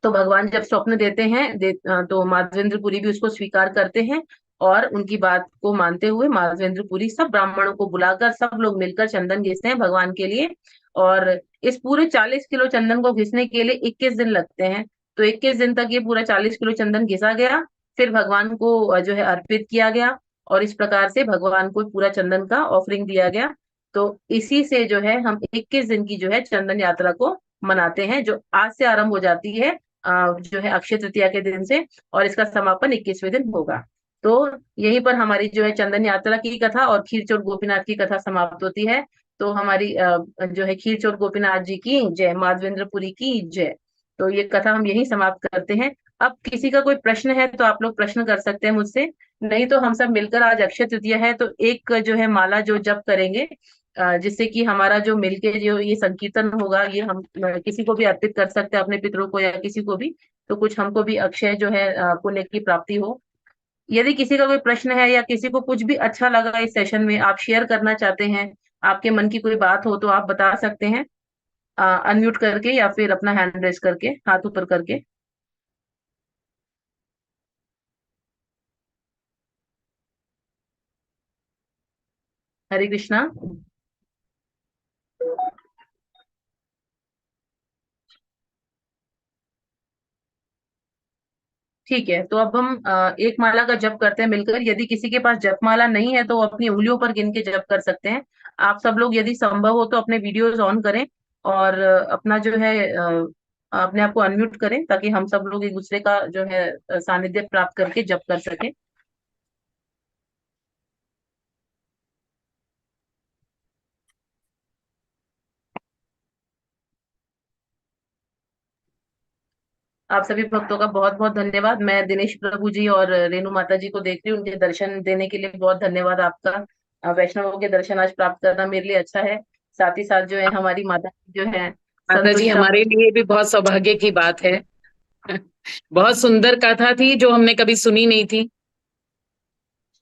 तो भगवान जब स्वप्न देते हैं तो माधवेंद्रपुरी भी उसको स्वीकार करते हैं। और उनकी बात को मानते हुए माधवेंद्रपुरी सब ब्राह्मणों को बुलाकर सब लोग मिलकर चंदन घिसते हैं भगवान के लिए। और इस पूरे 40 किलो चंदन को घिसने के लिए 21 दिन लगते हैं। तो 21 दिन तक ये पूरा 40 किलो चंदन घिसा गया, फिर भगवान को जो है अर्पित किया गया। और इस प्रकार से भगवान को पूरा चंदन का ऑफरिंग दिया गया। तो इसी से जो है हम 21 दिन की जो है चंदन यात्रा को मनाते हैं, जो आज से आरंभ हो जाती है जो है अक्षय तृतीया के दिन से, और इसका समापन 21वें दिन होगा। तो यहीं पर हमारी जो है चंदन यात्रा की कथा और खीरचोर गोपीनाथ की कथा समाप्त होती है। तो हमारी जो है खीरचोर गोपीनाथ जी की जय, माधवेंद्रपुरी की जय। तो ये कथा हम यहीं समाप्त करते हैं। अब किसी का कोई प्रश्न है तो आप लोग प्रश्न कर सकते हैं मुझसे, नहीं तो हम सब मिलकर, आज अक्षय तृतीया है तो एक जो है माला जो जप करेंगे, जिससे कि हमारा जो मिलके जो ये संकीर्तन होगा, ये हम किसी को भी अर्पित कर सकते हैं, अपने पितरों को या किसी को भी। तो कुछ हमको भी अक्षय जो है पुण्य की प्राप्ति हो। यदि किसी का कोई प्रश्न है या किसी को कुछ भी अच्छा लगा इस सेशन में, आप शेयर करना चाहते हैं, आपके मन की कोई बात हो तो आप बता सकते हैं, अनम्यूट करके या फिर अपना हैंड रेस करके, हाथ ऊपर करके। हरे कृष्णा। ठीक है, तो अब हम एक माला का जप करते हैं मिलकर। यदि किसी के पास जप माला नहीं है तो वो अपनी उंगलियों पर गिन के जप कर सकते हैं। आप सब लोग यदि संभव हो तो अपने वीडियोस ऑन करें और अपना जो है अपने आप को अनम्यूट करें, ताकि हम सब लोग एक दूसरे का जो है सानिध्य प्राप्त करके जप कर सके। आप सभी भक्तों का बहुत बहुत धन्यवाद। मैं दिनेश प्रभु जी और रेणु माता जी को देख रही हूँ, उनके दर्शन देने के लिए बहुत धन्यवाद आपका। वैष्णवों के दर्शन आज प्राप्त करना मेरे लिए अच्छा है। साथ ही साथ जो है हमारी माता जी जो है माता जी, संतुष्टा। हमारे लिए भी बहुत सौभाग्य की बात है। बहुत सुंदर कथा थी जो हमने कभी सुनी नहीं थी।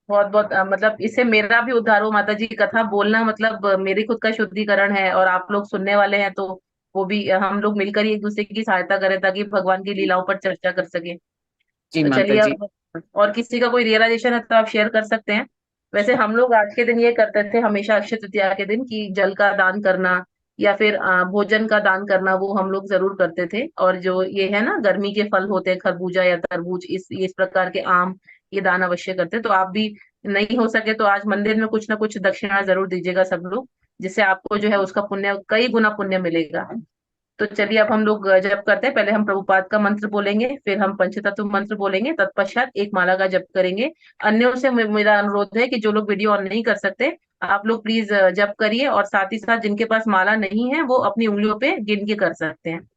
बहुत बहुत मतलब इससे मेरा भी उद्धार हो माता जी। कथा बोलना मतलब मेरी खुद का शुद्धिकरण है, और आप लोग सुनने वाले हैं तो वो भी हम लोग मिलकर ही एक दूसरे की सहायता करें, ताकि भगवान की लीलाओं पर चर्चा कर सके। जी तो माता चलिए जी। अब, और किसी का कोई रियलाइजेशन है तो आप शेयर कर सकते हैं। वैसे हम लोग आज के दिन ये करते थे हमेशा, अक्षय तृतीया के दिन, कि जल का दान करना या फिर भोजन का दान करना, वो हम लोग जरूर करते थे। और जो ये है ना गर्मी के फल होते हैं, खरबूजा या तरबूज, इस प्रकार के आम, ये दान अवश्य करते हैं। तो आप भी, नहीं हो सके तो आज मंदिर में कुछ ना कुछ दक्षिणा जरूर दीजिएगा सब लोग, जिससे आपको जो है उसका पुण्य, कई गुना पुण्य मिलेगा। तो चलिए अब हम लोग जप करते हैं। पहले हम प्रभुपाद का मंत्र बोलेंगे, फिर हम पंचतत्व मंत्र बोलेंगे, तत्पश्चात एक माला का जप करेंगे। अन्यों से मेरा अनुरोध है कि जो लोग वीडियो ऑन नहीं कर सकते, आप लोग प्लीज जप करिए, और साथ ही साथ जिनके पास माला नहीं है वो अपनी उंगलियों पे गिन के कर सकते हैं।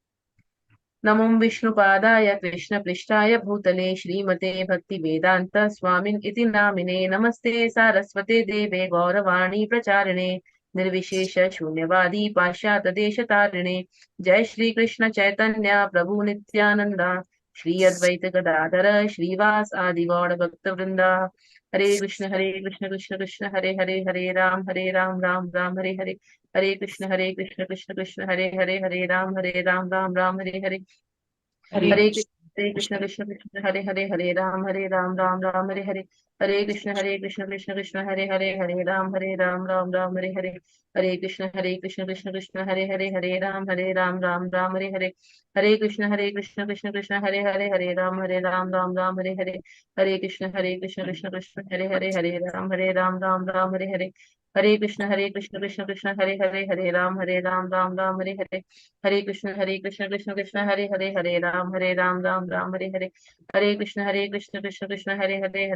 नमो विष्णुपादाय कृष्ण पृष्ठाय भूतले श्रीमते भक्ति वेदांत स्वामिन इति नामिने, नमस्ते सारस्वते देवे गौरवाणी प्रचारिणे, निर्विशेष शून्यवादी पाश्चात्य देश तारिणे। जय श्री कृष्ण चैतन्य प्रभु नित्यानंदा, श्री अद्वैत गदाधर श्रीवास आदि गौड़ भक्त वृंदा। हरे कृष्ण कृष्ण कृष्ण हरे हरे, हरे राम राम राम हरे हरे। हरे कृष्ण कृष्ण कृष्ण हरे हरे, हरे राम हरे हरे। हरे हरे कृष्ण कृष्ण कृष्ण हरे राम राम हरे हरे। हरे कृष्ण कृष्ण कृष्ण हरे राम राम हरे हरे। हरे कृष्ण कृष्ण कृष्ण हरे राम राम हरे हरे। हरे कृष्ण कृष्ण कृष्ण हरे राम राम हरे हरे। हरे कृष्ण कृष्ण कृष्ण हरे राम राम हरे हरे। हरे कृष्ण कृष्ण कृष्ण हरे राम राम हरे हरे। हरे कृष्ण कृष्ण कृष्ण हरे राम राम हरे हरे। हरे कृष्ण कृष्ण कृष्ण हरे राम राम हरे हरे। हरे कृष्ण कृष्ण कृष्ण हरे राम राम हरे हरे। हरे कृष्ण कृष्ण कृष्ण हरे राम राम हरे हरे। हरे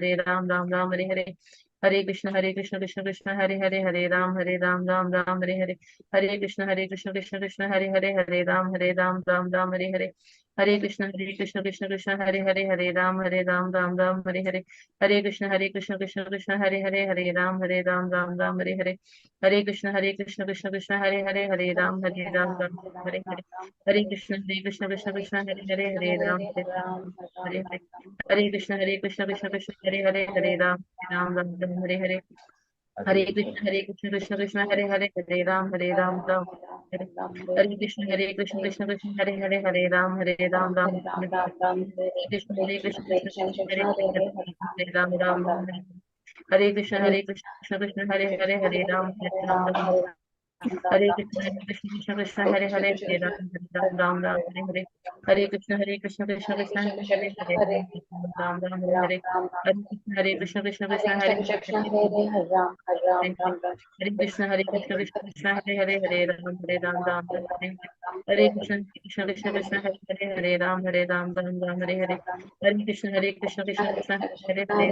कृष्ण कृष्ण कृष्ण हरे राम हरे हरे। हरे कृष्ण कृष्ण कृष्ण हरे राम राम हरे हरे। हरे कृष्ण कृष्ण कृष्ण हरे राम हरे हरे। हरे कृष्ण कृष्ण कृष्ण हरे हरे। हरे कृष्ण कृष्ण कृष्ण हरे राम हरे हरे। हरे कृष्ण कृष्ण कृष्ण हरे राम राम हरे। हरे कृष्ण कृष्ण कृष्ण हरे राम हरे हरे कृष्ण कृष्ण हरे राम राम हरे। हरे कृष्ण कृष्ण कृष्ण हरे राम राम हरे। हरे कृष्ण कृष्ण कृष्ण हरे हरे हरे राम राम राम हरे हरे। हरे कृष्ण कृष्ण कृष्ण हरे हरे राम राम हरे हरे। हरे कृष्ण कृष्ण कृष्ण हरे हरे हरे कृष्ण कृष्ण कृष्ण हरे राम राम हरे हरे। हरे कृष्ण कृष्ण कृष्ण हरे हरे राम राम हरे हरे। हरे कृष्ण कृष्ण कृष्ण हरे राम राम राम हरे हरे। हरे कृष्ण कृष्ण हरे हरे हरे।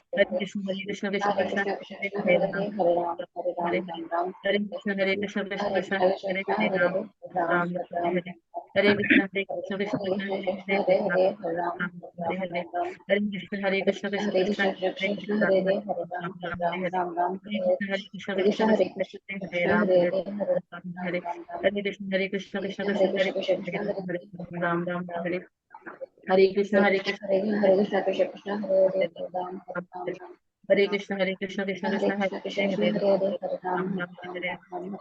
हरे कृष्ण कृष्ण कृष्ण हरे राम राम राम हरे हरे। हरे कृष्ण कृष्ण हरे राम हरे हरे। हरे कृष्ण कृष्ण कृष्ण हरे राम राम हरे हरे। हरे कृष्ण कृष्ण हरे राम हरे। हरे कृष्ण कृष्ण कृष्ण हरे राम राम हरे हरे। हरे कृष्ण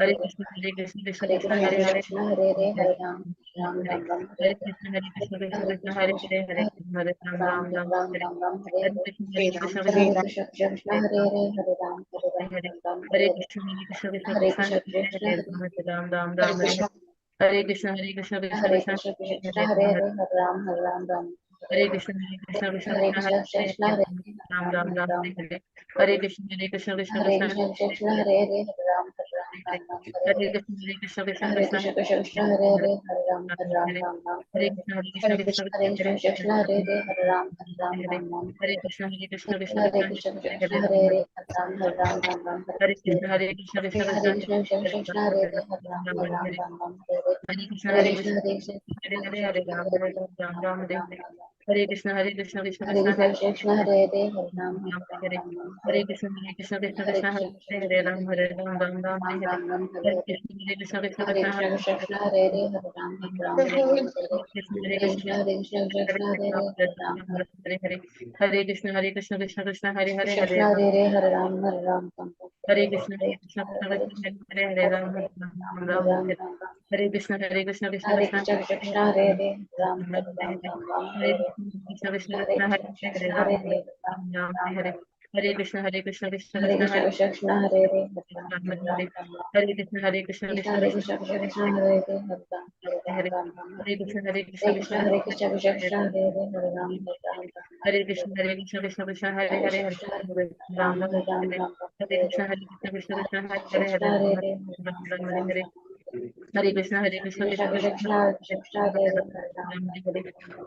हरे कृष्ण कृष्ण कृष्ण हरे हरे राम राम हरे हरे। हरे कृष्ण कृष्ण हरे हरे हरे। हरे कृष्ण कृष्ण कृष्ण हरे राम राम राम हरे। हरे कृष्ण हरे कृष्ण राम हरे राम हरे। हरे कृष्ण कृष्ण कृष्ण हरे राम राम हरे राम हरे। कृष्ण हरे कृष्ण कृष्ण कृष्ण हरे हरे कृष्ण कृष्ण हरे राम राम राम हरे हरे। हरे कृष्ण कृष्ण कृष्ण हरे हरे। हरे कृष्ण कृष्ण कृष्ण हरे राम हरे। हरे कृष्ण हरे कृष्ण कृष्ण कृष्ण हरे कृष्ण कृष्ण कृष्ण हरे हरे कृष्ण कृष्ण कृष्ण हरे राम हरे। हरे हरे हरे राम राम हरे हरे। हरे कृष्ण कृष्ण कृष्ण राम हरे। हरे कृष्ण कृष्ण हरे राम राम हरे हरे। हरे कृष्ण कृष्ण हरे राम हरे। हरे कृष्ण हरे हरे। हरे कृष्ण कृष्ण हरे हरे राम राम हरे। हरे कृष्ण कृष्ण हरे कृष्ण कृष्ण हरे राम हरे हरे। हरे कृष्ण कृष्ण कृष्ण राम हरे। हरे कृष्ण कृष्ण हरे हरे कृष्ण हरे कृष्ण कृष्ण हरे राम राम हरे। हरे कृष्ण कृष्ण हरे राम हरे हरे। हरे कृष्ण कृष्ण हरे कृष्ण कृष्ण हरे हरे कृष्ण कृष्ण कृष्ण हरे हरे। हरे कृष्ण कृष्ण हरे कृष्ण कृष्ण कृष्ण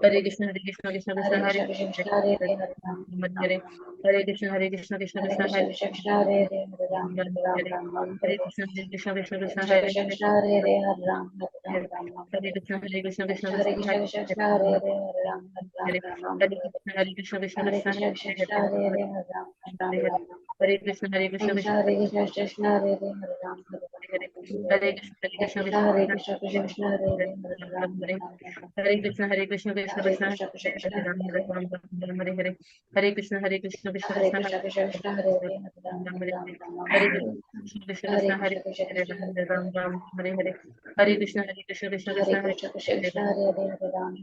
हरे कृष्ण कृष्ण कृष्ण हरे हरे कृष्ण कृष्ण हरे कृष्ण हरे कृष्ण कृष्ण कृष्ण हरे राम हरे हरे। हरे कृष्ण कृष्ण राम हरे हरे। हरे कृष्ण कृष्ण हरे राम राम हरे हरे। हरे कृष्ण कृष्ण हरे हरे कृष्ण कृष्ण कृष्ण हरे राम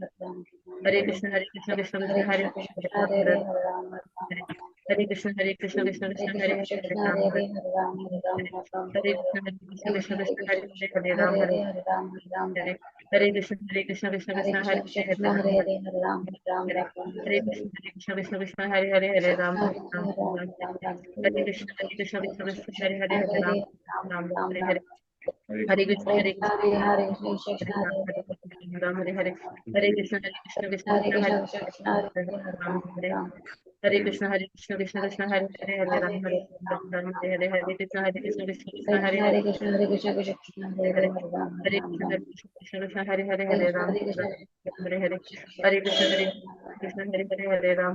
हरे। हरे कृष्ण कृष्ण हरे राम हरे। हरे कृष्ण कृष्ण हरे राम हरे। हरे कृष्ण कृष्ण हरे राम हरे। हरे कृष्ण कृष्ण हरे राम राम हरे। हरे कृष्ण कृष्ण हरे राम राम हरे हरे। हरे कृष्ण हरे राम हरे हरे। हरे कृष्ण राम हरे। हरे कृष्ण कृष्ण हरे राम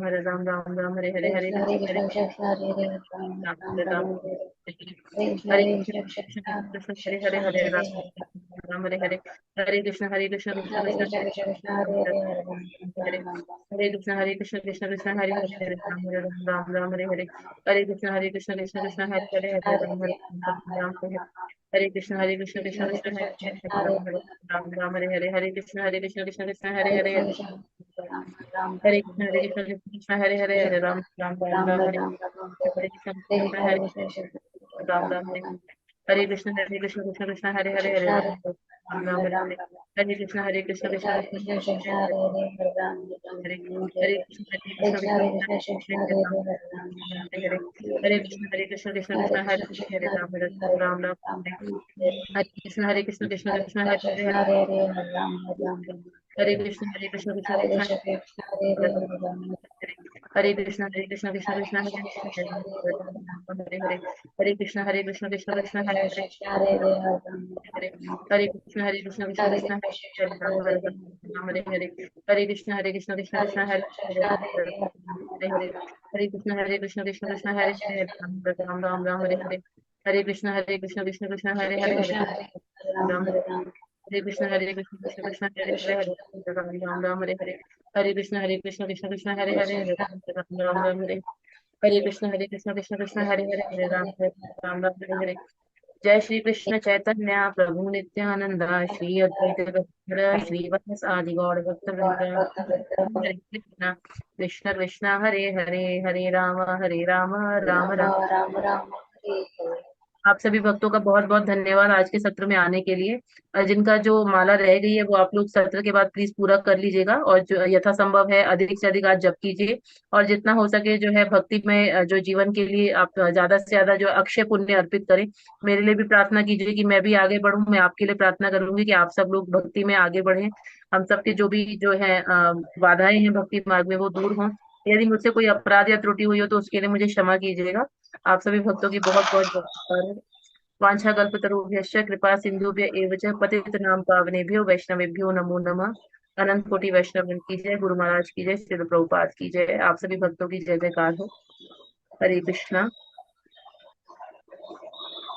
राम हरे हरे। हरे कृष्ण हरे हरे कृष्ण हरे राम हरे हरे। हरे कृष्ण हरे राम राम हरे हरे। हरे कृष्ण राम हरे राम हरे कृष्ण हरे राम हरे हरे। हरे कृष्ण कृष्ण हरे हरे कृष्ण हरे राम हरे हरे। हरे कृष्ण हरे राम हरे राम हरे हरे। हरे कृष्ण हरे कृष्ण कृष्ण हरे राम राम हरे। हरे कृष्ण कृष्ण हरे राम राम हरे। हरे कृष्ण कृष्ण कृष्ण हरे हरे हरे राम राम राम हरे हरे। हरे कृष्ण कृष्ण कृष्ण कृष्ण कृष्ण हरे हरे हरे हरे हरे राम हरे। राम हरे हरे कृष्ण कृष्ण कृष्ण हरे कृष्ण कृष्ण कृष्ण हरे हरे राम हरे राम हरे हरे। हरे कृष्ण कृष्ण हरे कृष्ण कृष्ण हरे कृष्ण हरे हरे राम हरे हरे राम राम राम हरे। राम हरे हरे कृष्ण हरे कृष्ण कृष्ण हरे कृष्ण हरे हरे हरे हरे राम हरे हरे कृष्ण कृष्ण हरे कृष्ण कृष्ण कृष्ण हरे हरे हरे राम हरे कृष्ण कृष्ण हरे कृष्ण कृष्ण हरे कृष्ण हरे हरे हरे हरे राम हरे हरे। हरे कृष्ण कृष्ण हरे कृष्ण कृष्ण हरे कृष्ण हरे कृष्ण हरे हरे हरे हरे। राम हरे कृष्ण कृष्ण हरे कृष्ण कृष्ण हरे कृष्ण राम हरे हरे हरे राम हरे हरे। हरे कृष्ण कृष्ण हरे कृष्ण हरे कृष्ण हरे कृष्ण हरे हरे हरे हरे। हरे कृष्ण कृष्ण कृष्ण हरे हरे राम राम राम हरे हरे। हरे कृष्ण कृष्ण कृष्ण हरे कृष्ण हरे कृष्ण हरे हरे राम राम। हरे राम हरे कृष्ण कृष्ण कृष्ण हरे कृष्ण हरे हरे कृष्ण राम राम हरे हरे। हरे कृष्ण कृष्ण कृष्ण हरे हरे हरे कृष्ण राम राम राम हरे। हरे कृष्ण कृष्ण हरे हरे हरे राम राम हरे हरे। जय श्री कृष्ण चैतन्य प्रभु नित्यानंद श्री अद्वैत गदाधर श्रीवास आदि गौर भक्त वृंद हरे कृष्ण कृष्ण कृष्ण हरे हरे हरे राम राम राम राम। राम राम हरे हरे। आप सभी भक्तों का बहुत बहुत धन्यवाद आज के सत्र में आने के लिए। जिनका जो माला रह गई है वो आप लोग सत्र के बाद प्लीज पूरा कर लीजिएगा, और जो यथासंभव है अधिक से अधिक आज जप कीजिए। और जितना हो सके जो है भक्ति में जो जीवन के लिए आप ज्यादा से ज्यादा जो अक्षय पुण्य अर्पित करें। मेरे लिए भी प्रार्थना कीजिए कि मैं भी आगे बढ़ूं। मैं आपके लिए प्रार्थना करूंगी कि आप सब लोग भक्ति में आगे बढ़ें। हम सबके जो भी जो है बाधाएं हैं भक्ति मार्ग में वो दूर हों। यदि मुझसे कोई अपराध या त्रुटि हुई हो तो उसके लिए मुझे क्षमा कीजिएगा। आप सभी भक्तों की बहुत बहुत वाञ्छाकल्पतरुभ्यश्च कृपा सिन्धुभ्य एव च पतितनां पावनेभ्यो वैष्णवेभ्यो नमो नमः। अनंत कोटि वैष्णव की जय, गुरु महाराज की जय, श्रील प्रभुपाद की जय। आप सभी भक्तों की जय जयकार हो। हरे कृष्णा।